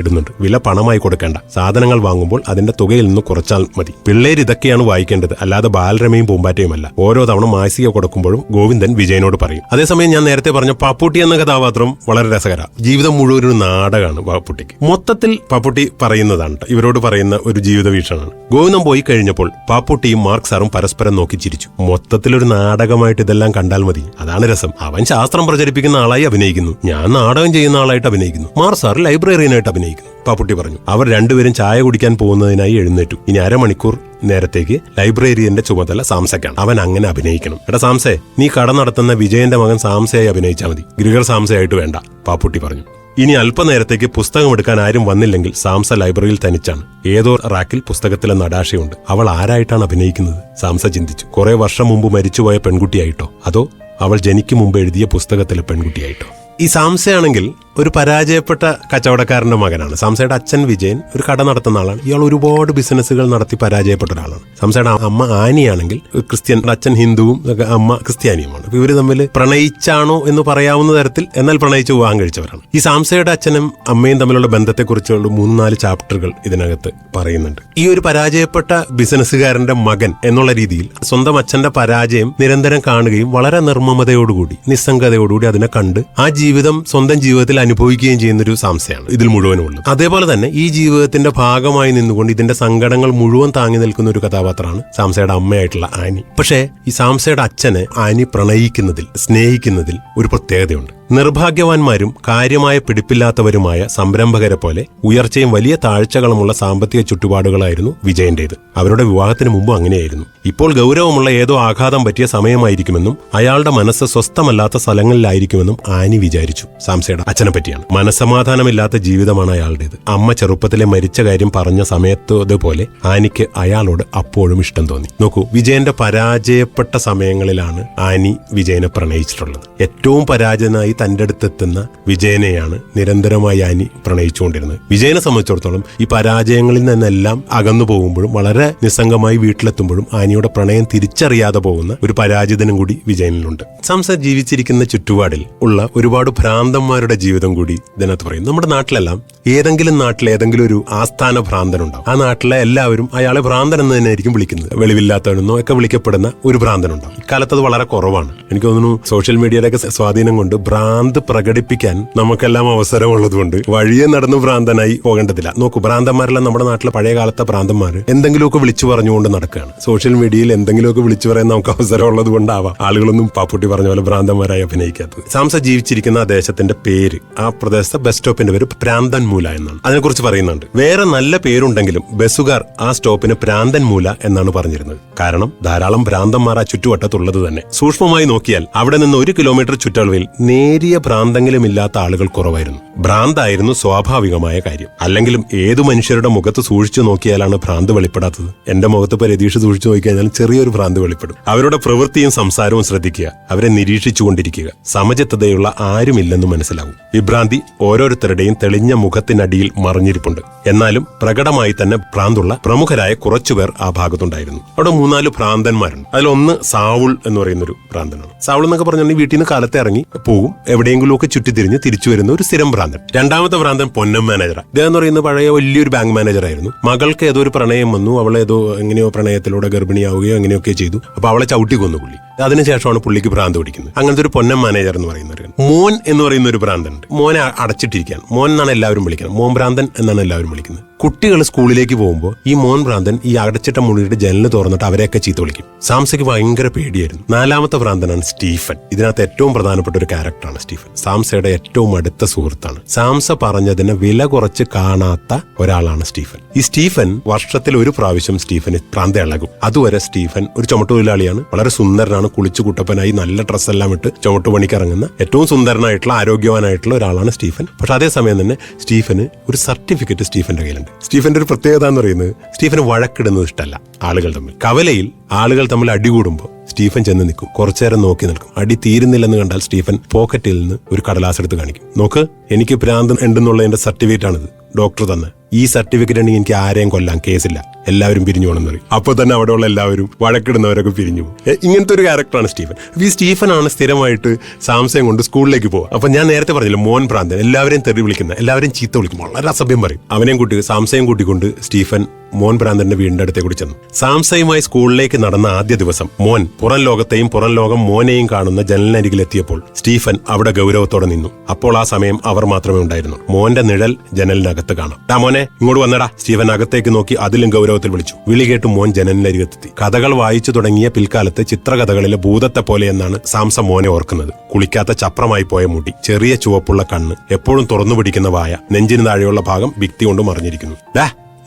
ഇടുന്നുണ്ട്. വില പണമായി കൊടുക്കേണ്ട, സാധനങ്ങൾ വാങ്ങുമ്പോൾ അതിന്റെ തുകയിൽ നിന്ന് കുറച്ചാൽ മതി. പിള്ളേര് ഇതൊക്കെയാണ് വായിക്കേണ്ടത്, അല്ലാതെ ബാലരമയും പൂമ്പാറ്റയുമല്ല. ഓരോ തവണ മാസിക കൊടുക്കുമ്പോഴും ഗോവിന്ദൻ വിജയനോട് പറയും. അതേസമയം ഞാൻ നേരത്തെ പറഞ്ഞ പാപ്പുട്ടി എന്ന കഥാപാത്രം വളരെ രസകര. ജീവിതം മുഴുവൻ ഒരു നാടകമാണ് പാപ്പുട്ടിക്ക്. മൊത്തത്തിൽ പാപ്പുട്ടി പറയുന്നതാണ്, ഇവരോട് പറയുന്ന ഒരു ജീവിത വീക്ഷണമാണ്. ഗോവിന്ദൻ പോയി കഴിഞ്ഞപ്പോൾ പാപ്പുട്ടിയും മാർക്ക് സാറും പരസ്പരം നോക്കി ചിരിച്ചു. മൊത്തത്തിലൊരു നാടകമായിട്ട് ഇതെല്ലാം കണ്ടാൽ മതി. അതാണ് രസം. അവൻ ശാസ്ത്രം പ്രചരിപ്പിക്കുന്ന ആളായി അഭിനയിക്കുന്നു, ഞാൻ നാടകം ചെയ്യുന്ന ആളായിട്ട് അഭിനയിക്കുന്നു, മാർക്ക് സാർ ലൈബ്രറിയനായിട്ട് അഭിനയിക്കുന്നു. പാപ്പുട്ടി പറഞ്ഞു. അവർ രണ്ടുപേരും ചായ കുടിക്കാൻ പോകുന്നതിനായി എഴുന്നേറ്റു. ഇനി അരമണിക്കൂർ നേരത്തേക്ക് ലൈബ്രറിയന്റെ ചുമതല സാംസയ്ക്കാണ്. അവൻ അങ്ങനെ അഭിനയിക്കണം. എടാ സാംസേ, നീ കട നടത്തുന്ന വിജയന്റെ മകൻ സാംസയായി അഭിനയിച്ചാൽ മതി, ഗ്രിഗർ സാംസയായിട്ട് വേണ്ട, പാപ്പുട്ടി പറഞ്ഞു. ഇനി അല്പനേരത്തേക്ക് പുസ്തകം എടുക്കാൻ ആരും വന്നില്ലെങ്കിൽ സാംസ ലൈബ്രറിയിൽ തനിച്ചാണ്. ഏതോ റാക്കിൽ പുസ്തകത്തിലെ നടാശയുണ്ട്. അവൾ ആരായിട്ടാണ് അഭിനയിക്കുന്നത്? സാംസ ചിന്തിച്ചു. കുറെ വർഷം മുമ്പ് മരിച്ചുപോയ പെൺകുട്ടിയായിട്ടോ, അതോ അവൾ ജനിക്കും മുമ്പ് എഴുതിയ പുസ്തകത്തിലെ പെൺകുട്ടിയായിട്ടോ? ഈ സാംസയാണെങ്കിൽ ഒരു പരാജയപ്പെട്ട കച്ചവടക്കാരന്റെ മകനാണ്. സാംസയുടെ അച്ഛൻ വിജയൻ ഒരു കട നടത്തുന്ന ആളാണ്. ഇയാൾ ഒരുപാട് ബിസിനസ്സുകൾ നടത്തി പരാജയപ്പെട്ട ഒരാളാണ്. സാംസയുടെ അമ്മ ആനിയാണെങ്കിൽ ക്രിസ്ത്യൻ, അച്ഛൻ ഹിന്ദുവും അമ്മ ക്രിസ്ത്യാനിയുമാണ്. അപ്പൊ ഇവര് തമ്മിൽ പ്രണയിച്ചാണോ എന്ന് പറയാവുന്ന തരത്തിൽ എന്നാൽ പ്രണയിച്ച് വിവാഹം കഴിച്ചവരാണ്. ഈ സാംസയുടെ അച്ഛനും അമ്മയും തമ്മിലുള്ള ബന്ധത്തെക്കുറിച്ചുള്ള 3-4 ചാപ്റ്ററുകൾ ഇതിനകത്ത് പറയുന്നുണ്ട്. ഈ ഒരു പരാജയപ്പെട്ട ബിസിനസ്സുകാരന്റെ മകൻ എന്നുള്ള രീതിയിൽ സ്വന്തം അച്ഛന്റെ പരാജയം നിരന്തരം കാണുകയും വളരെ നിർമ്മമതയോടുകൂടി നിസ്സംഗതയോടുകൂടി അതിനെ കണ്ട് ആ ജീവിതം സ്വന്തം ജീവിതത്തിൽ അനുഭവിക്കുകയും ചെയ്യുന്നൊരു സാംസയാണ് ഇതിൽ മുഴുവനും ഉള്ളത്. അതേപോലെ തന്നെ ഈ ജീവിതത്തിന്റെ ഭാഗമായി നിന്നുകൊണ്ട് ഇതിന്റെ സങ്കടങ്ങൾ മുഴുവൻ താങ്ങി നിൽക്കുന്ന ഒരു കഥാപാത്രമാണ് സാംസയുടെ അമ്മയായിട്ടുള്ള ആനി. പക്ഷേ ഈ സാംസയുടെ അച്ഛനെ ആനി പ്രണയിക്കുന്നതിൽ, സ്നേഹിക്കുന്നതിൽ ഒരു പ്രത്യേകതയുണ്ട്. നിർഭാഗ്യവാന്മാരും കാര്യമായ പിടിപ്പില്ലാത്തവരുമായ സംരംഭകരെ പോലെ ഉയർച്ചയും വലിയ താഴ്ചകളുമുള്ള സാമ്പത്തിക ചുറ്റുപാടുകളായിരുന്നു വിജയന്റേത്. അവരുടെ വിവാഹത്തിന് മുമ്പ് അങ്ങനെയായിരുന്നു. ഇപ്പോൾ ഗൗരവമുള്ള ഏതോ ആഘാതം പറ്റിയ സമയമായിരിക്കുമെന്നും അയാളുടെ മനസ്സ് സ്വസ്ഥമല്ലാത്ത സ്ഥലങ്ങളിലായിരിക്കുമെന്നും ആനി വിചാരിച്ചു. സാംസയുടെ അച്ഛനെ പറ്റിയാണ്. മനസ്സമാധാനമില്ലാത്ത ജീവിതമാണ് അയാളുടേത്. അമ്മ ചെറുപ്പത്തിലെ മരിച്ച കാര്യം പറഞ്ഞ സമയത്തതുപോലെ ആനിക്ക് അയാളോട് അപ്പോഴും ഇഷ്ടം തോന്നി. നോക്കൂ, വിജയന്റെ പരാജയപ്പെട്ട സമയങ്ങളിലാണ് ആനി വിജയനെ പ്രണയിച്ചിട്ടുള്ളത്. ഏറ്റവും പരാജയനായി തന്റെ അടുത്തെത്തുന്ന വിജയനെയാണ് നിരന്തരമായി ആനി പ്രണയിച്ചുകൊണ്ടിരുന്നത്. വിജയനെ സംബന്ധിച്ചിടത്തോളം ഈ പരാജയങ്ങളിൽ നിന്നെല്ലാം അകന്നു പോകുമ്പോഴും വളരെ നിസ്സംഗമായി വീട്ടിലെത്തുമ്പോഴും ആനിയുടെ പ്രണയം തിരിച്ചറിയാതെ പോകുന്ന ഒരു പരാജിതനും കൂടി വിജയനിലുണ്ട്. സാംസ ജീവിച്ചിരിക്കുന്ന ചുറ്റുപാടിൽ ഉള്ള ഒരുപാട് ഭ്രാന്തന്മാരുടെ ജീവിതം കൂടി ഇതിനകത്ത് പറയും. നമ്മുടെ നാട്ടിലെല്ലാം ഏതെങ്കിലും നാട്ടിൽ ഏതെങ്കിലും ഒരു ആസ്ഥാന ഭ്രാന്തനുണ്ടാവും. ആ നാട്ടിലെ എല്ലാവരും അയാളെ ഭ്രാന്തൻ എന്ന് തന്നെ ആയിരിക്കും വിളിക്കുന്നത്. വെളിവില്ലാത്തവനെന്നോ ഒക്കെ വിളിക്കപ്പെടുന്ന ഒരു ഭ്രാന്തനുണ്ടാവും. ഇക്കാലത്ത് അത് വളരെ കുറവാണ്. എനിക്ക് തോന്നുന്നു സോഷ്യൽ മീഡിയയുടെ ഒക്കെ സ്വാധീനം കൊണ്ട് ഭ്രാന്ത് പ്രകടിപ്പിക്കാൻ നമുക്കെല്ലാം അവസരമുള്ളതുകൊണ്ട് വഴിയെ നടന്ന് ഭ്രാന്തനായി പോകേണ്ടതില്ല. നോക്കൂ, ഭ്രാന്തന്മാരെല്ലാം നമ്മുടെ നാട്ടിലെ പഴയ കാലത്തെ ഭ്രാന്തന്മാർ എന്തെങ്കിലുമൊക്കെ വിളിച്ചു പറഞ്ഞുകൊണ്ട് നടക്കുകയാണ്. സോഷ്യൽ മീഡിയയിൽ എന്തെങ്കിലുമൊക്കെ വിളിച്ചു പറയാൻ നമുക്ക് അവസരമുള്ളത് കൊണ്ടാവാം ആളുകളൊന്നും പാപ്പുട്ടി പറഞ്ഞ പോലെ ഭ്രാന്തന്മാരായി അഭിനയിക്കാത്തത്. സാംസ ജീവിച്ചിരിക്കുന്ന ആ ദേശത്തിന്റെ പേര്, ആ പ്രദേശത്തെ ബസ് സ്റ്റോപ്പിന്റെ പേര് പ്രാന്തൻ മൂല എന്നാണ്. അതിനെക്കുറിച്ച് പറയുന്നുണ്ട്. വേറെ നല്ല പേരുണ്ടെങ്കിലും ബസ്സുകാർ ആ സ്റ്റോപ്പിന് പ്രാന്തൻ മൂല എന്നാണ് പറഞ്ഞിരുന്നത്. കാരണം ധാരാളം ഭ്രാന്തന്മാർ ആ ചുറ്റുവട്ടത്തുള്ളത് തന്നെ. സൂക്ഷ്മമായി നോക്കിയാൽ അവിടെ നിന്ന് 1 കിലോമീറ്റർ ചുറ്റളവിൽ നേരിയ ഭ്രാന്തെങ്കിലും ഇല്ലാത്ത ആളുകൾ കുറവായിരുന്നു. ഭ്രാന്തായിരുന്നു സ്വാഭാവികമായ കാര്യം. അല്ലെങ്കിലും ഏതു മനുഷ്യരുടെ മുഖത്ത് സൂക്ഷിച്ചു നോക്കിയാലാണ് ഭ്രാന്ത് വെളിപ്പെടാത്തത്? എന്റെ മുഖത്ത് ഇപ്പൊ രതീഷ് സൂക്ഷിച്ചു നോക്കിക്കഴിഞ്ഞാൽ ചെറിയൊരു ഭ്രാന്ത് വെളിപ്പെടും. അവരുടെ പ്രവൃത്തിയും സംസാരവും ശ്രദ്ധിക്കുക, അവരെ നിരീക്ഷിച്ചുകൊണ്ടിരിക്കുക. സമചിത്തതയുള്ള ആരുമില്ലെന്ന് മനസ്സിലാവും. വിഭ്രാന്തി ഓരോരുത്തരുടെയും തെളിഞ്ഞ മുഖത്തിനടിയിൽ മറിഞ്ഞിരിപ്പുണ്ട്. എന്നാലും പ്രകടമായി തന്നെ ഭ്രാന്തുള്ള പ്രമുഖരായ കുറച്ചുപേർ ആ ഭാഗത്തുണ്ടായിരുന്നു. അവിടെ 3-4 ഭ്രാന്തന്മാരുണ്ട്. അതിലൊന്ന് സാവുൾ എന്ന് പറയുന്നൊരു ഭ്രാന്തനാണ്. സാവുൾ എന്നൊക്കെ പറഞ്ഞാൽ വീട്ടിൽ നിന്ന് കാലത്തെ ഇറങ്ങി പോകും, എവിടെയെങ്കിലും ഒക്കെ ചുറ്റിത്തിരിഞ്ഞ് തിരിച്ചു വരുന്ന ഒരു സ്ഥിരം ഭ്രാന്തൻ. രണ്ടാമത്തെ ഭ്രാന്തൻ പൊന്നം മാനേജറാണ്. ഇദ്ദേഹം എന്ന് പറയുന്നത് പഴയ വലിയൊരു ബാങ്ക് മാനേജർ ആയിരുന്നു. മകൾക്ക് ഏതോ ഒരു പ്രണയം വന്നു. അവളെ ഏതോ എങ്ങനെയോ പ്രണയത്തിലൂടെ ഗർഭിണിയാവുകയോ എങ്ങനെയൊക്കെ ചെയ്തു. അപ്പൊ അവളെ ചവിട്ടി കൊന്നു പുള്ളി. അതിനുശേഷമാണ് പുള്ളിക്ക് ഭ്രാന്ത് പിടിക്കുന്നത്. അങ്ങനത്തെ ഒരു പൊന്നം മാനേജർ എന്ന് പറയുന്നത്. മോൻ എന്ന് പറയുന്ന ഒരു ഭ്രാന്തനുണ്ട്. മോനെ അടച്ചിട്ടിരിക്കുകയാണ്. മോൻ എന്നാണ് എല്ലാവരും വിളിക്കുന്നത്. മോൻ ഭ്രാന്തൻ എന്നാണ് എല്ലാവരും വിളിക്കുന്നത്. കുട്ടികൾ സ്കൂളിലേക്ക് പോകുമ്പോൾ ഈ മോൻ ഭ്രാന്തൻ ഈ അടച്ചിട്ട മുറിയുടെ ജനല് തുറന്നിട്ട് അവരെയൊക്കെ ചീത്ത വിളിക്കും. സാംസയ്ക്ക് ഭയങ്കര പേടിയായിരുന്നു. 4ാമത്തെ ഭ്രാന്തനാണ് സ്റ്റീഫൻ. ഇതിനകത്ത് ഏറ്റവും പ്രധാനപ്പെട്ട ഒരു ക്യാരക്ടറാണ് സ്റ്റീഫൻ. സാംസയുടെ ഏറ്റവും അടുത്ത സുഹൃത്താണ്. സാംസ പറഞ്ഞതിന് വില കുറച്ച് കാണാത്ത ഒരാളാണ് സ്റ്റീഫൻ. ഈ സ്റ്റീഫൻ വർഷത്തിൽ 1 പ്രാവശ്യം സ്റ്റീഫന് ഭ്രാന്ത ഇളകും. അതുവരെ സ്റ്റീഫൻ ഒരു ചുമട്ടുതൊഴിലാളിയാണ്. വളരെ സുന്ദരനാണ്. കുളിച്ചു കുട്ടപ്പനായി നല്ല ഡ്രസ്സെല്ലാം ഇട്ട് ചുമട്ടുപണിക്ക് ഇറങ്ങുന്ന ഏറ്റവും സുന്ദരനായിട്ടുള്ള ആരോഗ്യവാനായിട്ടുള്ള ഒരാളാണ് സ്റ്റീഫൻ. പക്ഷെ അതേസമയം തന്നെ സ്റ്റീഫന് ഒരു സർട്ടിഫിക്കറ്റ് സ്റ്റീഫന്റെ കയ്യിലുണ്ട്. സ്റ്റീഫന്റെ ഒരു പ്രത്യേകത എന്ന് പറയുന്നത് സ്റ്റീഫന് വഴക്കിടുന്നത് ഇഷ്ടമല്ല. ആളുകൾ തമ്മിൽ കവലയിൽ ആളുകൾ തമ്മിൽ അടികൂടുമ്പോൾ സ്റ്റീഫൻ ചെന്ന് നിൽക്കും. കുറച്ചേരം നോക്കി നിൽക്കും. അടി തീരുന്നില്ലെന്ന് കണ്ടാൽ സ്റ്റീഫൻ പോക്കറ്റിൽ നിന്ന് ഒരു കടലാസ് എടുത്ത് കാണിക്കും. നോക്ക്, എനിക്ക് ഭ്രാന്ത് ഉണ്ടെന്നുള്ളതിന്റെ സർട്ടിഫിക്കറ്റ് ആണിത്, ഡോക്ടർ തന്നെ. ഈ സർട്ടിഫിക്കറ്റ് ഉണ്ടെങ്കിൽ എനിക്ക് ആരെയും കൊല്ലാൻ കേസില്ല, എല്ലാവരും പിരിഞ്ഞു പോകണമെന്ന് പറയും. അപ്പൊ തന്നെ അവിടെയുള്ള എല്ലാവരും വഴക്കിടുന്നവരൊക്കെ പിരിഞ്ഞു പോകും. ഇങ്ങനത്തെ ഒരു ക്യാരക്ടറാണ് സ്റ്റീഫൻ. ഈ സ്റ്റീഫനാണ് സ്ഥിരമായിട്ട് സാംസയും കൊണ്ട് സ്കൂളിലേക്ക് പോകുക. അപ്പൊ ഞാൻ നേരത്തെ പറഞ്ഞില്ല, മോൻ ഭ്രാന്തൻ, എല്ലാവരെയും തെറി വിളിക്കുന്ന, എല്ലാവരെയും ചീത്ത വിളിക്കും, വളരെ അസഭ്യം പറയും. അവനെയും കൂട്ടി സാംസയും കൂട്ടിക്കൊണ്ട് സ്റ്റീഫൻ മോൻ ഭ്രാന്തന്റെ വീടിന്റെ അടുത്തേ കൂടി ചെന്നു. സാംസയുമായി സ്കൂളിലേക്ക് നടന്ന ആദ്യ ദിവസം മോൻ പുറം ലോകത്തെയും പുറം ലോകം മോനെയും കാണുന്ന ജനലിനരികിലെത്തിയപ്പോൾ സ്റ്റീഫൻ അവിടെ ഗൗരവത്തോടെ നിന്നു. അപ്പോൾ ആ സമയം അവർ മാത്രമേ ഉണ്ടായിരുന്നു. മോന്റെ നിഴൽ ജനലിനകത്ത് കാണാം. ടാ മോനെ, ഇങ്ങോട്ട് വന്നടാ. സ്റ്റീഫൻ അകത്തേക്ക് നോക്കി അതിലും ഗൗരവത്തിൽ വിളിച്ചു. വിളി കേട്ട് മോൻ ജനലിനരികത്തെത്തി. കഥകൾ വായിച്ചു തുടങ്ങിയ പിൽക്കാലത്ത് ചിത്രകഥകളിലെ ഭൂതത്തെ പോലെ എന്നാണ് സാംസ മോനെ ഓർക്കുന്നത്. കുളിക്കാത്ത ചപ്രമായി പോയ മുടി, ചെറിയ ചുവപ്പുള്ള കണ്ണ്, എപ്പോഴും തുറന്നു പിടിക്കുന്ന വായ, നെഞ്ചിന് താഴെയുള്ള ഭാഗം ഭിത്തി കൊണ്ട് മറിഞ്ഞിരിക്കുന്നു.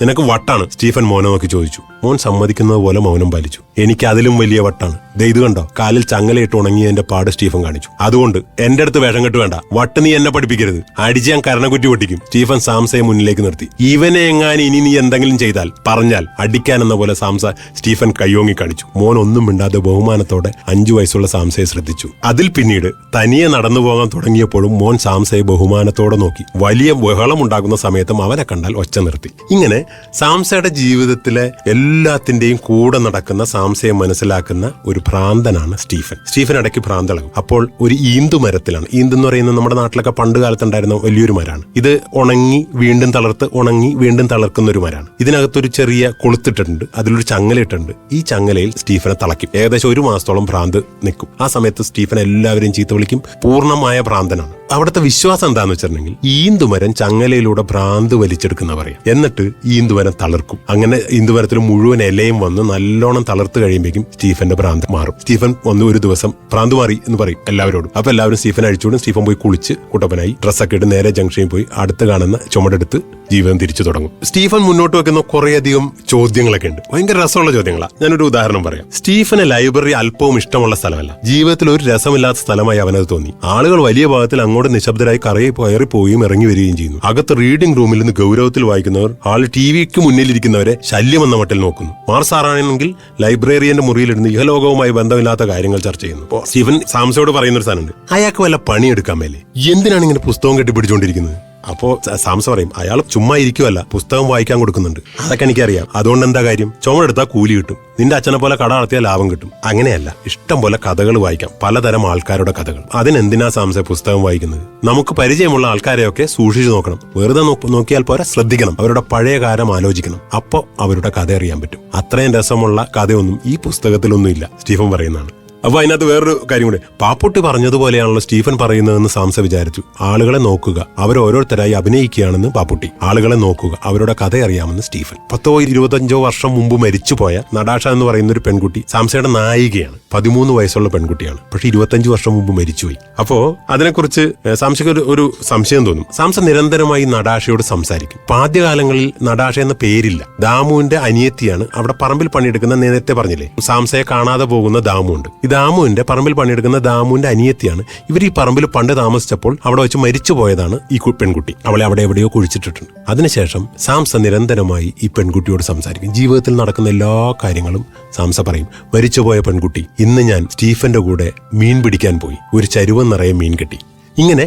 നിനക്ക് വട്ടാണ്? സ്റ്റീഫൻ മോനെ നോക്കി ചോദിച്ചു. മോൻ സമ്മതിക്കുന്നത് പോലെ മൗനം പാലിച്ചു. എനിക്ക് അതിലും വലിയ വട്ടാണ്. ദേ ഇത് കണ്ടോ, കാലിൽ ചങ്ങലയിട്ട് ഉണങ്ങിയതിന്റെ പാട് സ്റ്റീഫൻ കാണിച്ചു. അതുകൊണ്ട് എന്റെ അടുത്ത് വേഷം കെട്ട് വേണ്ട. വട്ട് നീ എന്നെ പഠിപ്പിക്കരുത്. അടിച്ച് ഞാൻ കരണക്കുറ്റി പൊട്ടിക്കും. സ്റ്റീഫൻ സാംസയെ മുന്നിലേക്ക് നിർത്തി. ഇവനെ എങ്ങാനും ഇനി നീ എന്തെങ്കിലും ചെയ്താൽ പറഞ്ഞാൽ അടിക്കാനെന്ന പോലെ സാംസ സ്റ്റീഫൻ കയ്യോങ്ങി കാണിച്ചു. മോൻ ഒന്നും മിണ്ടാതെ ബഹുമാനത്തോടെ 5 വയസ്സുള്ള സാംസയെ ശ്രദ്ധിച്ചു. അതിൽ പിന്നീട് തനിയെ നടന്നു പോകാൻ തുടങ്ങിയപ്പോഴും മോൻ സാംസയെ ബഹുമാനത്തോടെ നോക്കി. വലിയ ബഹളമുണ്ടാകുന്ന സമയത്തും അവനെ കണ്ടാൽ ഒച്ച നിർത്തി. ഇങ്ങനെ സാംസയുടെ ജീവിതത്തിലെ എല്ലാത്തിന്റെയും കൂടെ നടക്കുന്ന സാംസയെ മനസ്സിലാക്കുന്ന ഒരു ഭ്രാന്തനാണ് സ്റ്റീഫൻ. സ്റ്റീഫൻ ഇടയ്ക്ക് ഭ്രാന്തളകും. അപ്പോൾ ഒരു ഈന്തുമരത്തിലാണ്. ഈന്തെന്ന് പറയുന്നത് നമ്മുടെ നാട്ടിലൊക്കെ പണ്ട് കാലത്തുണ്ടായിരുന്ന വലിയൊരു മരമാണ്. ഇത് ഉണങ്ങി വീണ്ടും തളർത്ത് ഉണങ്ങി വീണ്ടും തളർക്കുന്ന ഒരു മരമാണ്. ഇതിനകത്തൊരു ചെറിയ കൊളുത്തിട്ടുണ്ട്, അതിലൊരു ചങ്ങലയിട്ടുണ്ട്. ഈ ചങ്ങലയിൽ സ്റ്റീഫനെ തളയ്ക്കും. ഏകദേശം 1 മാസത്തോളം ഭ്രാന്ത് നിൽക്കും. ആ സമയത്ത് സ്റ്റീഫൻ എല്ലാവരെയും ചീത്ത വിളിക്കും. പൂർണ്ണമായ ഭ്രാന്തനാണ്. അവിടുത്തെ വിശ്വാസം എന്താന്ന് വെച്ചിട്ടുണ്ടെങ്കിൽ ഈന്തുമരം ചങ്ങലയിലൂടെ ഭ്രാന്ത് വലിച്ചെടുക്കുന്ന പറയാം. എന്നിട്ട് ഈന്തുമരം തളർക്കും. അങ്ങനെ ഈന്തുമരത്തിൽ മുഴുവൻ ഇലയും വന്ന് നല്ലോണം തളർത്ത് കഴിയുമ്പോഴേക്കും സ്റ്റീഫന്റെ ഭ്രാന്ത് മാറും. സ്റ്റീഫൻ ഒരു ദിവസം ഭ്രാന്ത് മാറി എന്ന് പറയും എല്ലാവരോടും. അപ്പൊ എല്ലാവരും സ്റ്റീഫൻ അഴിച്ചുവിടും. സ്റ്റീഫൻ പോയി കുളിച്ച് കുട്ടപ്പനായി ഡ്രസ്സൊക്കെ ഇട്ട് നേരെ ജംഗ്ഷനിൽ പോയി അടുത്ത് കാണുന്ന ചുമടെടുത്ത് ജീവിതം തിരിച്ചു തുടങ്ങും. സ്റ്റീഫൻ മുന്നോട്ട് വെക്കുന്ന കുറേയധികം ചോദ്യങ്ങളൊക്കെ ഉണ്ട്. ഭയങ്കര രസമുള്ള ചോദ്യങ്ങളാണ്. ഞാനൊരു ഉദാഹരണം പറയാം. സ്റ്റീഫന് ലൈബ്രറി അല്പവും ഇഷ്ടമുള്ള സ്ഥലമല്ല. ജീവിതത്തിൽ ഒരു രസമില്ലാത്ത സ്ഥലമായി അവനത് തോന്നി. ആളുകൾ വലിയ ഭാഗത്തിൽ അങ്ങോട്ട് നിശബ്ദരായി കയറി പോവുകയും ഇറങ്ങി വരികയും ചെയ്യുന്നു. അകത്ത് റീഡിംഗ് റൂമിൽ നിന്ന് ഗൗരവത്തിൽ വായിക്കുന്നവർ ഹാളിൽ ടിവിക്ക് മുന്നിലിരിക്കുന്നവരെ ശല്യമെന്ന മട്ടിൽ നോക്കുന്നു. മാർസാറാണെങ്കിൽ ലൈബ്രറിയന്റെ മുറിയിലിരുന്ന് ഇഹലോകവുമായി ബന്ധമില്ലാത്ത കാര്യങ്ങൾ ചർച്ച ചെയ്യുന്നു. അപ്പോൾ സ്റ്റീഫൻ സാംസയോട് പറയുന്ന ഒരു സാധനമുണ്ട്. അയാൾക്ക് വല്ല പണിയെടുക്കാൻ മേലെ, എന്തിനാണ് ഇങ്ങനെ പുസ്തകം കെട്ടിപ്പിടിച്ചുകൊണ്ടിരിക്കുന്നത്? അപ്പോ സാംസ പറയും, അയാൾ ചുമ്മാ ഇരിക്കുവല്ല, പുസ്തകം വായിക്കാൻ കൊടുക്കുന്നുണ്ട്. അതൊക്കെ എനിക്കറിയാം. അതുകൊണ്ട് എന്താ കാര്യം? ചുമടെടുത്താൽ കൂലി കിട്ടും. നിന്റെ അച്ഛനെ പോലെ കട നടത്തിയാൽ ലാഭം കിട്ടും. അങ്ങനെയല്ല, ഇഷ്ടം പോലെ കഥകൾ വായിക്കാം, പലതരം ആൾക്കാരുടെ കഥകൾ. അതിനെന്തിനാ സാംസ പുസ്തകം വായിക്കുന്നത്? നമുക്ക് പരിചയമുള്ള ആൾക്കാരെയൊക്കെ സൂക്ഷിച്ചു നോക്കണം. വെറുതെ നോക്കിയാൽ പോരാ, ശ്രദ്ധിക്കണം. അവരുടെ പഴയ കാലം ആലോചിക്കണം. അപ്പോ അവരുടെ കഥ അറിയാൻ പറ്റും. അത്രയും രസമുള്ള കഥയൊന്നും ഈ പുസ്തകത്തിലൊന്നും ഇല്ല, സ്റ്റീഫൻ പറയുന്നതാണ്. അപ്പൊ അതിനകത്ത് വേറൊരു കാര്യം കൂടെ, പാപ്പുട്ടി പറഞ്ഞതുപോലെയാണല്ലോ സ്റ്റീഫൻ പറയുന്നതെന്ന് സാംസ വിചാരിച്ചു. ആളുകളെ നോക്കുക, അവർ ഓരോരുത്തരായി അഭിനയിക്കുകയാണെന്ന് പാപ്പുട്ടി. ആളുകളെ നോക്കുക, അവരുടെ കഥ അറിയാമെന്ന് സ്റ്റീഫൻ. 10-25 വർഷം മുമ്പ് മരിച്ചുപോയ നടാഷ എന്ന് പറയുന്ന ഒരു പെൺകുട്ടി സാംസയുടെ നായികയാണ്. 13 വയസ്സുള്ള പെൺകുട്ടിയാണ്. പക്ഷെ 25 വർഷം മുമ്പ് മരിച്ചുപോയി. അപ്പോ അതിനെക്കുറിച്ച് സാംസയ്ക്ക് ഒരു സംശയം തോന്നും. സാംസ നിരന്തരമായി നടാഷയോട് സംസാരിക്കും. ആദ്യകാലങ്ങളിൽ നടാഷ എന്ന പേരില്ല. ദാമുവിന്റെ അനിയത്തിയാണ്. അവിടെ പറമ്പിൽ പണിയെടുക്കുന്ന, നേരത്തെ പറഞ്ഞില്ലേ, സാംസയെ കാണാതെ പോകുന്ന ദാമുണ്ട്. ദാമുവിന്റെ പറമ്പിൽ പണിയെടുക്കുന്ന ദാമുവിന്റെ അനിയത്തിയാണ്. ഇവർ ഈ പറമ്പിൽ പണ്ട് താമസിച്ചപ്പോൾ അവിടെ വെച്ച് മരിച്ചു പോയതാണ് ഈ പെൺകുട്ടി. അവളെ അവിടെ എവിടെയോ കുഴിച്ചിട്ടിട്ടുണ്ട്. അതിനുശേഷം സാംസ നിരന്തരമായി ഈ പെൺകുട്ടിയോട് സംസാരിക്കും. ജീവിതത്തിൽ നടക്കുന്ന എല്ലാ കാര്യങ്ങളും സാംസ പറയും. മരിച്ചുപോയ പെൺകുട്ടി, ഇന്ന് ഞാൻ സ്റ്റീഫന്റെ കൂടെ മീൻ പിടിക്കാൻ പോയി, ഒരു ചരുവം നിറയെ മീൻ കിട്ടി. ഇങ്ങനെ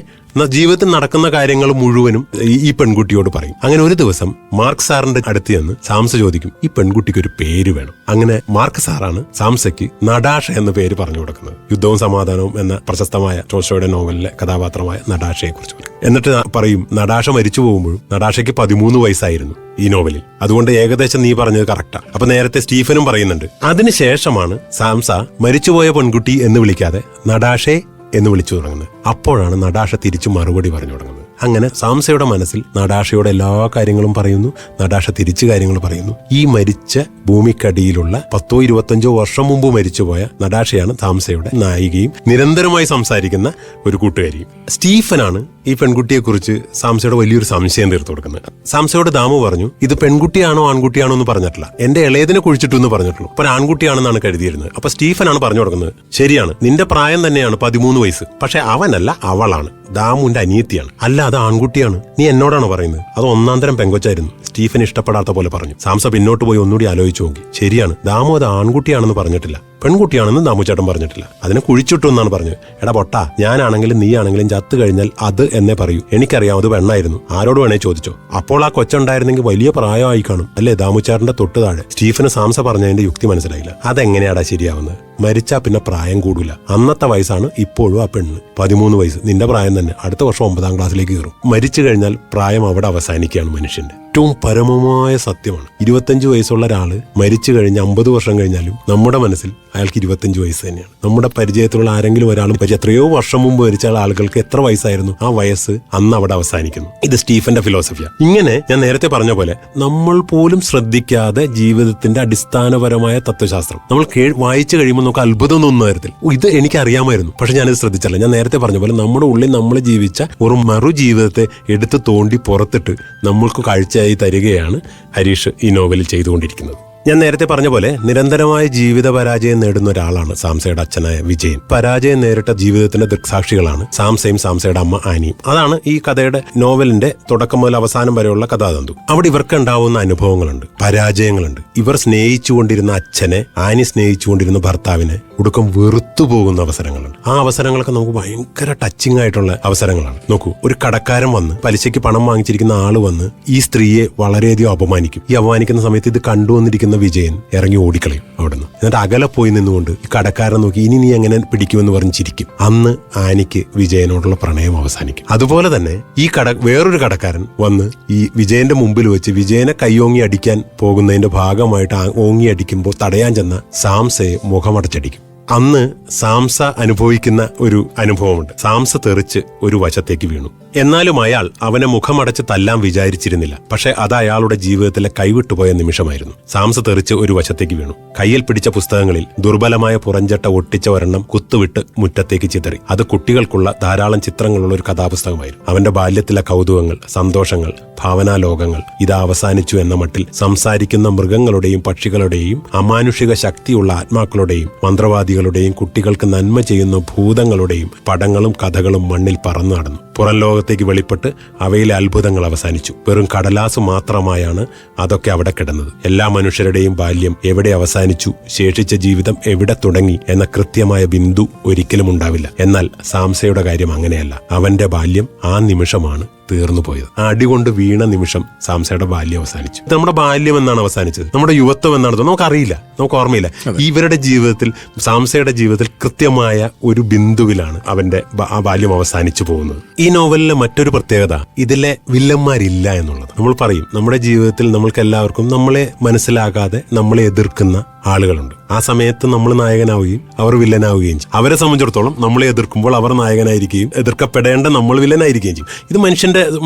ജീവിതത്തിൽ നടക്കുന്ന കാര്യങ്ങൾ മുഴുവനും ഈ പെൺകുട്ടിയോട് പറയും. അങ്ങനെ ഒരു ദിവസം മാർക്ക് സാറിന്റെ അടുത്ത് ചെന്ന് സാംസ ചോദിക്കും, ഈ പെൺകുട്ടിക്ക് ഒരു പേര് വേണം. അങ്ങനെ മാർക്ക് സാറാണ് സാംസയ്ക്ക് നടാഷ എന്ന പേര് പറഞ്ഞു കൊടുക്കുന്നത്. യുദ്ധവും സമാധാനവും എന്ന പ്രശസ്തമായ ടോൾസ്റ്റോയുടെ നോവലിലെ കഥാപാത്രമായ നടാഷയെ കുറിച്ച് പറയും. എന്നിട്ട് പറയും, നടാഷ മരിച്ചു പോകുമ്പോഴും നടാഷയ്ക്ക് 13 വയസ്സായിരുന്നു ഈ നോവലിൽ. അതുകൊണ്ട് ഏകദേശം നീ പറഞ്ഞത് കറക്റ്റാ. അപ്പൊ നേരത്തെ സ്റ്റീഫനും പറയുന്നുണ്ട്. അതിനുശേഷമാണ് സാംസ മരിച്ചുപോയ പെൺകുട്ടി എന്ന് വിളിക്കാതെ നടാഷെ എന്ന് വിളിച്ചു തുടങ്ങുന്നത്. അപ്പോഴാണ് നടാഷ തിരിച്ചു മറുപടി പറഞ്ഞു തുടങ്ങുന്നത്. അങ്ങനെ സാംസയുടെ മനസ്സിൽ നടാഷയോട് എല്ലാ കാര്യങ്ങളും പറയുന്നു. നടാഷ തിരിച്ചു കാര്യങ്ങൾ പറയുന്നു. ഈ മരിച്ച ഭൂമിക്കടിയിലുള്ള 10-25 വർഷം മുമ്പ് മരിച്ചുപോയ നടാഷയാണ് സാംസയുടെ നായികയും നിരന്തരമായി സംസാരിക്കുന്ന ഒരു കൂട്ടുകാരിയും. സ്റ്റീഫനാണ് ഈ പെൺകുട്ടിയെക്കുറിച്ച് സാംസയുടെ വലിയൊരു സംശയം തീർത്തു കൊടുക്കുന്നത്. സാംസയോട് ദാമു പറഞ്ഞു, ഇത് പെൺകുട്ടിയാണോ ആൺകുട്ടിയാണോ എന്ന് പറഞ്ഞിട്ടില്ല, എന്റെ ഇളയതിനെ കുഴിച്ചിട്ടു എന്ന് പറഞ്ഞിട്ടുള്ളൂ. അപ്പൊ ആൺകുട്ടിയാണെന്നാണ് കരുതിയിരുന്നത്. അപ്പൊ സ്റ്റീഫനാണ് പറഞ്ഞു കൊടുക്കുന്നത്, ശരിയാണ്, നിന്റെ പ്രായം തന്നെയാണ് 13 വയസ്സ്. പക്ഷെ അവനല്ല, അവളാണ്, ദാമുവിന്റെ അനിയത്തിയാണ്. അല്ല, അത് ആൺകുട്ടിയാണ്. നീ എന്നോടാണ് പറയുന്നത്? അത് ഒന്നാം തരം പെങ്കൊച്ചായിരുന്നു. സ്റ്റീഫൻ ഇഷ്ടപ്പെടാത്ത പോലെ പറഞ്ഞു. സാംസ പിന്നോട്ട് പോയി ഒന്നുകൂടി ആലോചിച്ചു നോക്കി. ശരിയാണ്, ദാമു അത് ആൺകുട്ടിയാണെന്ന് പറഞ്ഞിട്ടില്ല, പെൺകുട്ടിയാണെന്ന് ദാമുചേട്ടൻ പറഞ്ഞിട്ടില്ല. അതിനെ കുഴിച്ചിട്ടു എന്നാണ് പറഞ്ഞത്. എടാ പൊട്ടാ, ഞാനാണെങ്കിലും നീ ആണെങ്കിലും ചത്തു കഴിഞ്ഞാൽ അത് എന്നെ പറയൂ. എനിക്കറിയാം അത് പെണ്ണായിരുന്നു, ആരോട് വേണേ ചോദിച്ചോ. അപ്പോൾ ആ കൊച്ചുണ്ടായിരുന്നെങ്കിൽ വലിയ പ്രായമായി കാണും, അല്ലേ? ദാമുചേട്ടന്റെ തൊട്ട് താഴെ. സ്റ്റീഫന് സാംസ പറഞ്ഞതിന്റെ യുക്തി മനസ്സിലായില്ല. അതെങ്ങനെയാടാ ശരിയാവുന്നത്? മരിച്ചാ പിന്നെ പ്രായം കൂടില്ല. അന്നത്തെ വയസ്സാണ് ഇപ്പോഴും ആ പെണ്ണ്. 13 വയസ്സ്, നിന്റെ പ്രായം തന്നെ. അടുത്ത വർഷം 9ാം ക്ലാസ്സിലേക്ക് കയറും. മരിച്ചു കഴിഞ്ഞാൽ പ്രായം അവിടെ അവസാനിക്കുകയാണ് മനുഷ്യന്റെ. ഏറ്റവും പരമമായ സത്യമാണ്. 25 വയസ്സുള്ള ഒരാള് മരിച്ചു കഴിഞ്ഞ് 50 വർഷം കഴിഞ്ഞാലും നമ്മുടെ മനസ്സിൽ അയാൾക്ക് 25 വയസ്സ് തന്നെയാണ്. നമ്മുടെ പരിചയത്തിലുള്ള ആരെങ്കിലും ഒരാളും എത്രയോ വർഷം മുമ്പ് മരിച്ച ആളുകൾക്ക് എത്ര വയസ്സായിരുന്നു, ആ വയസ്സ് അന്ന് അവിടെ അവസാനിക്കുന്നു. ഇത് സ്റ്റീഫന്റെ ഫിലോസഫിയാണ്. ഇങ്ങനെ ഞാൻ നേരത്തെ പറഞ്ഞ പോലെ നമ്മൾ പോലും ശ്രദ്ധിക്കാതെ ജീവിതത്തിന്റെ അടിസ്ഥാനപരമായ തത്വശാസ്ത്രം നമ്മൾ വായിച്ചു കഴിയുമ്പോൾ നമുക്ക് അത്ഭുതം തോന്നുന്ന തരത്തിൽ ഇത് എനിക്ക് അറിയാമായിരുന്നു, പക്ഷെ ഞാനിത് ശ്രദ്ധിച്ചല്ല. ഞാൻ നേരത്തെ പറഞ്ഞ പോലെ നമ്മുടെ ഉള്ളിൽ നമ്മൾ ജീവിച്ച ഒരു മറു ജീവിതത്തെ എടുത്ത് തോണ്ടി പുറത്തിട്ട് നമ്മൾക്ക് കാഴ്ചയായി തരികയാണ് ഹരീഷ് ഈ നോവലിൽ ചെയ്തുകൊണ്ടിരിക്കുന്നത്. ഞാൻ നേരത്തെ പറഞ്ഞ പോലെ നിരന്തരമായ ജീവിത പരാജയം നേടുന്ന ഒരാളാണ് സാംസയുടെ അച്ഛനായ വിജയൻ. പരാജയം നേരിട്ട ജീവിതത്തിന്റെ ദൃക്സാക്ഷികളാണ് സാംസയും സാംസയുടെ അമ്മ ആനിയും. അതാണ് ഈ കഥയുടെ നോവലിന്റെ തുടക്കം മുതൽ അവസാനം വരെയുള്ള കഥാതന്തു. അവിടെ ഇവർക്ക് ഉണ്ടാവുന്ന അനുഭവങ്ങളുണ്ട്, പരാജയങ്ങളുണ്ട്. ഇവർ സ്നേഹിച്ചുകൊണ്ടിരുന്ന അച്ഛനെ, ആനി സ്നേഹിച്ചുകൊണ്ടിരുന്ന ഭർത്താവിനെ ഒടുക്കം വെറുത്തു പോകുന്ന അവസരങ്ങളുണ്ട്. ആ അവസരങ്ങളൊക്കെ നമുക്ക് ഭയങ്കര ടച്ചിങ് ആയിട്ടുള്ള അവസരങ്ങളാണ്. നോക്കൂ, ഒരു കടക്കാരൻ വന്ന് പലിശയ്ക്ക് പണം വാങ്ങിച്ചിരിക്കുന്ന ആള് വന്ന് ഈ സ്ത്രീയെ വളരെയധികം അപമാനിക്കും. ഈ അപമാനിക്കുന്ന സമയത്ത് ഇത് കണ്ടുവന്നിരിക്കുന്ന വിജയൻ ഇറങ്ങി ഓടിക്കളയും അവിടുന്ന്. എന്നിട്ട് അകലെ പോയി നിന്നുകൊണ്ട് ഈ കടക്കാരൻ നോക്കി ഇനി നീ എങ്ങനെ പിടിക്കുമെന്ന് പറഞ്ഞ് ചിരിക്കും. അന്ന് ആനിക്ക് വിജയനോടുള്ള പ്രണയം അവസാനിക്കും. അതുപോലെ തന്നെ ഈ വേറൊരു കടക്കാരൻ വന്ന് ഈ വിജയന്റെ മുമ്പിൽ വെച്ച് വിജയനെ കൈയോങ്ങി അടിക്കാൻ പോകുന്നതിന്റെ ഭാഗമായിട്ട് ഓങ്ങി അടിക്കുമ്പോൾ തടയാൻ ചെന്ന സാംസയെ മുഖമടച്ചടിക്കും. അന്ന് സാംസ അനുഭവിക്കുന്ന ഒരു അനുഭവമുണ്ട്. സാംസ തെറിച്ച് ഒരു വശത്തേക്ക് വീണു. എന്നാലും അയാൾ അവനെ മുഖമടച്ച് തല്ലാൻ വിചാരിച്ചിരുന്നില്ല. പക്ഷെ അത് അയാളുടെ ജീവിതത്തിലെ കൈവിട്ടുപോയ നിമിഷമായിരുന്നു. സാംസ തെറിച്ച് ഒരു വശത്തേക്ക് വീണു. കയ്യിൽ പിടിച്ച പുസ്തകങ്ങളിൽ ദുർബലമായ പുറഞ്ചട്ട ഒട്ടിച്ച ഒരെണ്ണം കുത്തുവിട്ട് മുറ്റത്തേക്ക് ചിതറി. അത് കുട്ടികൾക്കുള്ള ധാരാളം ചിത്രങ്ങളുള്ള ഒരു കഥാപുസ്തകമായിരുന്നു. അവന്റെ ബാല്യത്തിലെ കൗതുകങ്ങൾ, സന്തോഷങ്ങൾ, ഭാവനാലോകങ്ങൾ ഇതാ അവസാനിച്ചു എന്ന മട്ടിൽ സംസാരിക്കുന്ന മൃഗങ്ങളുടെയും പക്ഷികളുടെയും അമാനുഷിക ശക്തിയുള്ള ആത്മാക്കളുടെയും മന്ത്രവാദികളുടെയും കുട്ടികൾക്ക് നന്മ ചെയ്യുന്ന ഭൂതങ്ങളുടെയും പടങ്ങളും കഥകളും മണ്ണിൽ പറന്നു നടന്നു. പുറം ലോകത്തേക്ക് വെളിപ്പെട്ട് അവയിലെ അത്ഭുതങ്ങൾ അവസാനിച്ചു. വെറും കടലാസ് മാത്രമായാണ് അതൊക്കെ അവിടെ കിടന്നത്. എല്ലാ മനുഷ്യരുടെയും ബാല്യം എവിടെ അവസാനിച്ചു, ശേഷിച്ച ജീവിതം എവിടെ തുടങ്ങി എന്ന കൃത്യമായ ബിന്ദു ഒരിക്കലും ഉണ്ടാവില്ല. എന്നാൽ സാംസയുടെ കാര്യം അങ്ങനെയല്ല. അവന്റെ ബാല്യം ആ നിമിഷമാണ് തീർന്നു പോയത്. ആ അടികൊണ്ട് വീണ നിമിഷം സാംസയുടെ ബാല്യം അവസാനിച്ചു. നമ്മുടെ ബാല്യം എന്നാണ് അവസാനിച്ചത്, നമ്മുടെ യുവത്വം എന്നാണ് നമുക്കറിയില്ല, നമുക്ക് ഓർമ്മയില്ല. ഇവരുടെ ജീവിതത്തിൽ, സാംസയുടെ ജീവിതത്തിൽ കൃത്യമായ ഒരു ബിന്ദുവിലാണ് അവന്റെ ആ ബാല്യം അവസാനിച്ചു പോകുന്നത്. ഈ നോവലിലെ മറ്റൊരു പ്രത്യേകത ഇതിലെ വില്ലന്മാരില്ല എന്നുള്ളത്. നമ്മൾ പറയും നമ്മുടെ ജീവിതത്തിൽ നമ്മൾക്ക് എല്ലാവർക്കും നമ്മളെ മനസ്സിലാകാതെ നമ്മളെ എതിർക്കുന്ന ആളുകളുണ്ട്. ആ സമയത്ത് നമ്മൾ നായകനാവുകയും അവർ വില്ലനാവുകയും ചെയ്യും. അവരെ സംബന്ധിച്ചിടത്തോളം നമ്മളെ എതിർക്കുമ്പോൾ അവർ നായകനായിരിക്കുകയും എതിർക്കപ്പെടേണ്ട നമ്മൾ വില്ലനായിരിക്കുകയും ചെയ്യും. ഇത്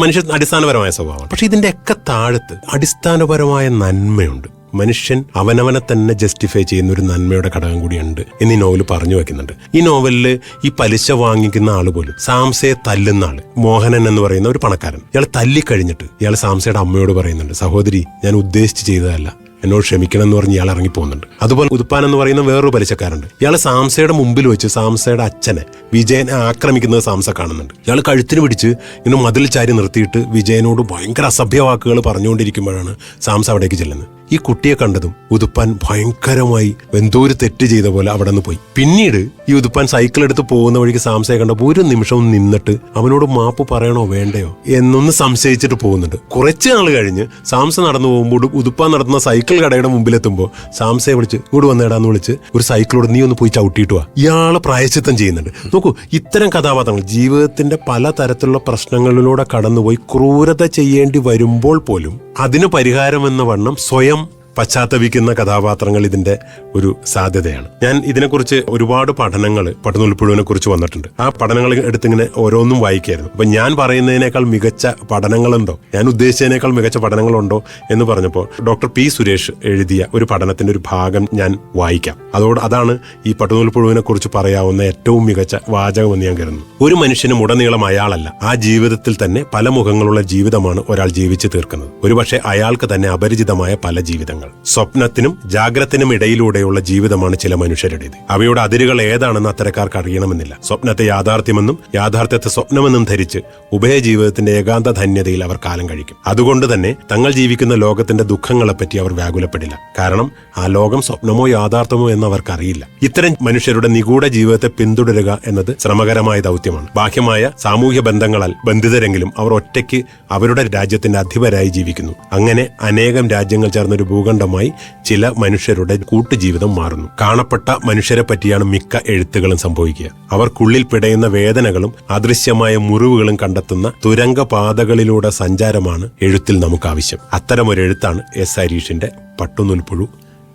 മനുഷ്യ അടിസ്ഥാനപരമായ സ്വഭാവമാണ്. പക്ഷെ ഇതിന്റെ ഒക്കെ താഴത്ത് അടിസ്ഥാനപരമായ നന്മയുണ്ട്. മനുഷ്യൻ അവനവനെ തന്നെ ജസ്റ്റിഫൈ ചെയ്യുന്ന ഒരു നന്മയുടെ ഘടകം കൂടിയുണ്ട് എന്ന് ഈ നോവൽ പറഞ്ഞു വെക്കുന്നുണ്ട്. ഈ നോവലില് ഈ പലിശ വാങ്ങിക്കുന്ന ആള് പോലും സാംസയെ തല്ലുന്ന ആള് മോഹനൻ എന്ന് പറയുന്ന ഒരു പണക്കാരൻ, ഇയാൾ തല്ലിക്കഴിഞ്ഞിട്ട് ഇയാൾ സാംസയുടെ അമ്മയോട് പറയുന്നുണ്ട്, സഹോദരി ഞാൻ ഉദ്ദേശിച്ച് ചെയ്തതല്ല, എന്നോട് ക്ഷമിക്കണം എന്ന് പറഞ്ഞ് ഇയാൾ ഇറങ്ങിപ്പോകുന്നുണ്ട്. അതുപോലെ ഉതുപ്പാൻ എന്ന് പറയുന്ന വേറൊരു പലിശക്കാരുണ്ട്. ഇയാൾ സാംസയുടെ മുമ്പിൽ വെച്ച് സാംസയുടെ അച്ഛനെ, വിജയനെ ആക്രമിക്കുന്നത് സാംസ കാണുന്നുണ്ട്. ഇയാൾ കഴുത്തിന് പിടിച്ച് ഇങ്ങനെ മതിൽ ചാരി നിർത്തിയിട്ട് വിജയനോട് ഭയങ്കര അസഭ്യവാക്കുകൾ പറഞ്ഞുകൊണ്ടിരിക്കുമ്പോഴാണ് സാംസ അവിടേക്ക് ചെല്ലുന്നത്. ഈ കുട്ടിയെ കണ്ടതും ഉതുപ്പാൻ ഭയങ്കരമായി എന്തോ ഒരു തെറ്റ് ചെയ്ത പോലെ അവിടെ നിന്ന് പോയി. പിന്നീട് ഈ ഉതുപ്പാൻ സൈക്കിൾ എടുത്ത് പോകുന്ന വഴിക്ക് സാംസയെ കണ്ടപ്പോൾ ഒരു നിമിഷം നിന്നിട്ട് അവനോട് മാപ്പ് പറയണോ വേണ്ടയോ എന്നൊന്ന് സംശയിച്ചിട്ട് പോകുന്നുണ്ട്. കുറച്ച് നാൾ കഴിഞ്ഞ് സാംസ നടന്നു പോകുമ്പോൾ ഉതുപ്പാൻ നടത്തുന്ന സൈക്കിൾ കടയുടെ മുമ്പിലെത്തുമ്പോൾ സാംസയെ വിളിച്ച് ഇങ്ങോട്ട് വന്നേടാന്ന് വിളിച്ച് ഒരു സൈക്കിളോട് നീ ഒന്ന് പോയി ചവിട്ടിയിട്ട് വാ. ഇയാള് പ്രായശ്ചിത്തം ചെയ്യുന്നുണ്ട്. നോക്കൂ, ഇത്തരം കഥാപാത്രങ്ങൾ ജീവിതത്തിന്റെ പല തരത്തിലുള്ള പ്രശ്നങ്ങളിലൂടെ കടന്നുപോയി ക്രൂരത ചെയ്യേണ്ടി വരുമ്പോൾ പോലും അതിന് പരിഹാരമെന്ന വണ്ണം സ്വയം പശ്ചാത്തപിക്കുന്ന കഥാപാത്രങ്ങൾ ഇതിന്റെ ഒരു സാധ്യതയാണ്. ഞാൻ ഇതിനെക്കുറിച്ച് ഒരുപാട് പഠനങ്ങൾ പട്ടുനൂൽപ്പുഴുവിനെ കുറിച്ച് വന്നിട്ടുണ്ട്. ആ പഠനങ്ങൾ എടുത്തിങ്ങനെ ഓരോന്നും വായിക്കായിരുന്നു. അപ്പൊ ഞാൻ പറയുന്നതിനേക്കാൾ മികച്ച പഠനങ്ങളുണ്ടോ, ഞാൻ ഉദ്ദേശിച്ചതിനേക്കാൾ മികച്ച പഠനങ്ങളുണ്ടോ എന്ന് പറഞ്ഞപ്പോൾ ഡോക്ടർ പി സുരേഷ് എഴുതിയ ഒരു പഠനത്തിന്റെ ഒരു ഭാഗം ഞാൻ വായിക്കാം. അതാണ് ഈ പട്ടുനൂൽപ്പുഴുവിനെ കുറിച്ച് പറയാവുന്ന ഏറ്റവും മികച്ച വാചകമെന്ന് ഞാൻ കരുതുന്നു. ഒരു മനുഷ്യനും ഉടനീളം അയാളല്ല, ആ ജീവിതത്തിൽ തന്നെ പല മുഖങ്ങളുള്ള ജീവിതമാണ് ഒരാൾ ജീവിച്ചു തീർക്കുന്നത്. ഒരുപക്ഷെ അയാൾക്ക് തന്നെ അപരിചിതമായ പല ജീവിതങ്ങൾ. സ്വപ്നത്തിനും ജാഗ്രതത്തിനും ഇടയിലൂടെയുള്ള ജീവിതമാണ് ചില മനുഷ്യരുടേത്. അവയുടെ അതിരുകൾ ഏതാണെന്ന് അത്തരക്കാർക്ക് അറിയണമെന്നില്ല. സ്വപ്നത്തെ യാഥാർത്ഥ്യമെന്നും യാഥാർത്ഥ്യത്തെ സ്വപ്നമെന്നും ധരിച്ച് ഉഭയജീവിതത്തിന്റെ ഏകാന്ത ധന്യതയിൽ അവർ കാലം കഴിക്കും. അതുകൊണ്ട് തന്നെ തങ്ങൾ ജീവിക്കുന്ന ലോകത്തിന്റെ ദുഃഖങ്ങളെപ്പറ്റി അവർ വ്യാകുലപ്പെടില്ല. കാരണം ആ ലോകം സ്വപ്നമോ യാഥാർത്ഥ്യമോ എന്ന് അവർക്കറിയില്ല. ഇത്തരം മനുഷ്യരുടെ നിഗൂഢ ജീവിതത്തെ പിന്തുടരുക എന്നത് ശ്രമകരമായ ദൗത്യമാണ്. ബാഹ്യമായ സാമൂഹ്യ ബന്ധങ്ങളാൽ ബന്ധിതരെങ്കിലും അവർ ഒറ്റയ്ക്ക് അവരുടെ രാജ്യത്തിന്റെ അധിപരായി ജീവിക്കുന്നു. അങ്ങനെ അനേകം രാജ്യങ്ങൾ ചേർന്നൊരു ഭൂഖണ്ഡമായി ചില മനുഷ്യരുടെ കൂട്ടുജീവിതം മാറുന്നു. കാണപ്പെട്ട മനുഷ്യരെ പറ്റിയാണ് മിക്ക എഴുത്തുകളും സംഭവിക്കുക. അവർക്കുള്ളിൽ പിടയുന്ന വേദനകളും അദൃശ്യമായ മുറിവുകളും കണ്ടെത്തുന്ന തുരങ്കപാതകളിലൂടെ സഞ്ചാരമാണ് എഴുത്തിൽ നമുക്ക് ആവശ്യം. അത്തരമൊരു എഴുത്താണ് എസ് ഹരീഷിന്റെ പട്ടുനൂൽപ്പുഴു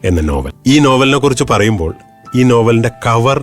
എന്ന നോവൽ. ഈ നോവലിനെ കുറിച്ച് പറയുമ്പോൾ ഈ നോവലിന്റെ കവർ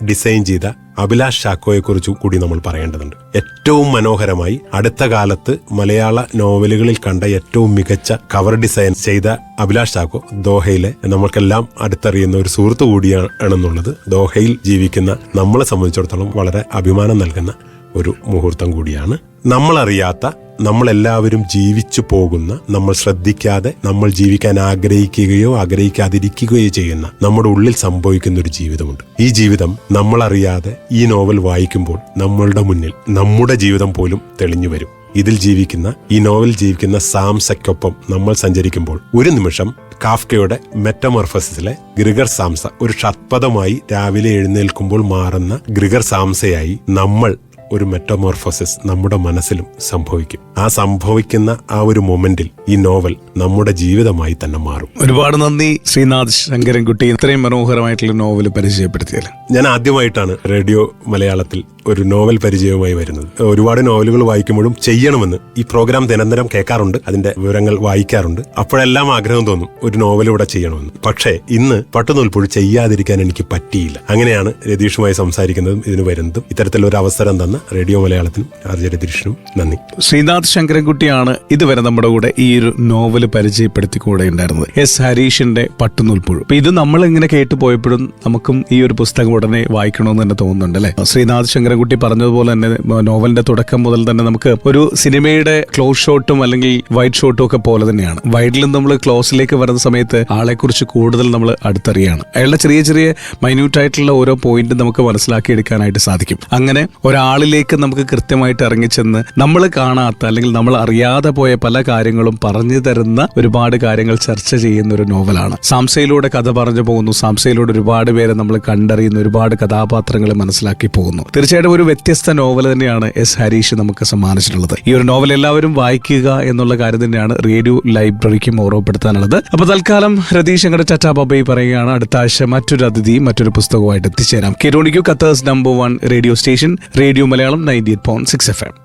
ഡിസൈൻ ചെയ്ത അഭിലാഷ് ചാക്കോയെ കുറിച്ച് കൂടി നമ്മൾ പറയേണ്ടതുണ്ട്. ഏറ്റവും മനോഹരമായി അടുത്ത കാലത്ത് മലയാള നോവലുകളിൽ കണ്ട ഏറ്റവും മികച്ച കവർ ഡിസൈൻ ചെയ്ത അഭിലാഷ് ചാക്കോ ദോഹയിലെ നമ്മൾക്കെല്ലാം അടുത്തറിയുന്ന ഒരു സുഹൃത്തു കൂടിയാണെന്നുള്ളത് ദോഹയിൽ ജീവിക്കുന്ന നമ്മളെ സംബന്ധിച്ചിടത്തോളം വളരെ അഭിമാനം നൽകുന്ന ഒരു മുഹൂർത്തം കൂടിയാണ്. നമ്മളറിയാത്ത, നമ്മളെല്ലാവരും ജീവിച്ചു പോകുന്ന, നമ്മൾ ശ്രദ്ധിക്കാതെ നമ്മൾ ജീവിക്കാൻ ആഗ്രഹിക്കുകയോ ആഗ്രഹിക്കാതിരിക്കുകയോ ചെയ്യുന്ന നമ്മുടെ ഉള്ളിൽ സംഭവിക്കുന്ന ഒരു ജീവിതമുണ്ട്. ഈ ജീവിതം നമ്മളറിയാതെ ഈ നോവൽ വായിക്കുമ്പോൾ നമ്മളുടെ മുന്നിൽ നമ്മുടെ ജീവിതം പോലും തെളിഞ്ഞു വരും. ഇതിൽ ജീവിക്കുന്ന, ഈ നോവൽ ജീവിക്കുന്ന സാംസയ്ക്കൊപ്പം നമ്മൾ സഞ്ചരിക്കുമ്പോൾ ഒരു നിമിഷം കാഫ്കയുടെ മെറ്റമോർഫസിസിലെ ഗ്രിഗർ സാംസ ഒരു ഷത്പഥമായി രാവിലെ എഴുന്നേൽക്കുമ്പോൾ മാറുന്ന ഗ്രിഗർ സാംസയായി നമ്മൾ ഒരു മെറ്റമോർഫോസിസ് നമ്മുടെ മനസ്സിലും സംഭവിക്കും. ആ സംഭവിക്കുന്ന ആ ഒരു മൊമെന്റിൽ ഈ നോവൽ നമ്മുടെ ജീവിതമായി തന്നെ മാറും. ഒരുപാട് നന്ദി ശ്രീനാഥ് ശങ്കരൻകുട്ടി, ഇത്രയും മനോഹരമായിട്ടുള്ള നോവൽ പരിചയപ്പെടുത്തിയാൽ. ഞാൻ ആദ്യമായിട്ടാണ് റേഡിയോ മലയാളത്തിൽ ഒരു നോവൽ പരിചയവുമായി വരുന്നത്. ഒരുപാട് നോവലുകൾ വായിക്കുമ്പോഴും ചെയ്യണമെന്ന് ഈ പ്രോഗ്രാം നിരന്തരം കേൾക്കാറുണ്ട്, അതിന്റെ വിവരങ്ങൾ വായിക്കാറുണ്ട്. അപ്പോഴെല്ലാം ആഗ്രഹം തോന്നും ഒരു നോവൽ ഇവിടെ ചെയ്യണമെന്ന്. പക്ഷേ ഇന്ന് പട്ടുനൂൽപ്പുഴ ചെയ്യാതിരിക്കാൻ എനിക്ക് പറ്റിയില്ല. അങ്ങനെയാണ് രതീഷുമായി സംസാരിക്കുന്നതും ഇതിന് വരുന്നതും. ഇത്തരത്തിലൊരു അവസരം തന്ന റേഡിയോ മലയാളത്തിനും ആർജെ രതീഷിനും നന്ദി. ശ്രീനാഥ് ശങ്കരൻകുട്ടിയാണ് ഇതുവരെ നമ്മുടെ കൂടെ ഈ ഒരു നോവൽ പരിചയപ്പെടുത്തി കൂടെ ഉണ്ടായിരുന്നത്. എസ് ഹരീഷിന്റെ പട്ടുനൂൽപ്പുഴ. അപ്പൊ ഇത് നമ്മൾ ഇങ്ങനെ കേട്ടു പോയപ്പോഴും നമുക്കും ഈ ഒരു പുസ്തകം ഉടനെ വായിക്കണമെന്ന് തന്നെ തോന്നുന്നുണ്ട് അല്ലെ? ശ്രീനാഥ് ശങ്കരൻകുട്ടി പറഞ്ഞതുപോലെ തന്നെ നോവലിന്റെ തുടക്കം മുതൽ തന്നെ നമുക്ക് ഒരു സിനിമയുടെ ക്ലോസ് ഷോട്ടും അല്ലെങ്കിൽ വൈഡ് ഷോട്ടും ഒക്കെ പോലെ തന്നെയാണ്. വൈഡിൽ നിന്ന് നമ്മൾ ക്ലോസിലേക്ക് വരുന്ന സമയത്ത് ആളെ കുറിച്ച് കൂടുതൽ നമ്മൾ അടുത്തറിയാണ്. അയാളുടെ ചെറിയ ചെറിയ മൈന്യൂട്ട് ആയിട്ടുള്ള ഓരോ പോയിന്റ് നമുക്ക് മനസ്സിലാക്കി എടുക്കാനായിട്ട് സാധിക്കും. അങ്ങനെ ഒരാളിലേക്ക് നമുക്ക് കൃത്യമായിട്ട് ഇറങ്ങിച്ചെന്ന് നമ്മൾ കാണാത്ത അല്ലെങ്കിൽ നമ്മൾ അറിയാതെ പോയ പല കാര്യങ്ങളും പറഞ്ഞു തരുന്ന ഒരുപാട് കാര്യങ്ങൾ ചർച്ച ചെയ്യുന്ന ഒരു നോവലാണ്. സാംസയിലൂടെ കഥ പറഞ്ഞു പോകുന്നു. സാംസയിലൂടെ ഒരുപാട് പേരെ നമ്മൾ കണ്ടറിയുന്ന, ഒരുപാട് കഥാപാത്രങ്ങളെ മനസ്സിലാക്കി പോകുന്നു. തീർച്ചയായിട്ടും ഒരു വ്യത്യസ്ത നോവൽ തന്നെയാണ് എസ് ഹരീഷ് നമുക്ക് സമ്മാനിച്ചിട്ടുള്ളത്. ഈ ഒരു നോവൽ എല്ലാവരും വായിക്കുക എന്നുള്ള കാര്യം തന്നെയാണ് റേഡിയോ ലൈബ്രറിക്കും ഓർമ്മപ്പെടുത്താനുള്ളത്. അപ്പൊ തൽക്കാലം രതീഷ് ഞങ്ങളുടെ ടാറ്റാ ബൈ പറയുകയാണ്. അടുത്ത ആഴ്ച മറ്റൊരു അതിഥി മറ്റൊരു പുസ്തകമായിട്ട് എത്തിച്ചേരാം. കേട്ടോണിക്കൂ Qatar's number 1 radio station radio Malayalam 98.6 FM.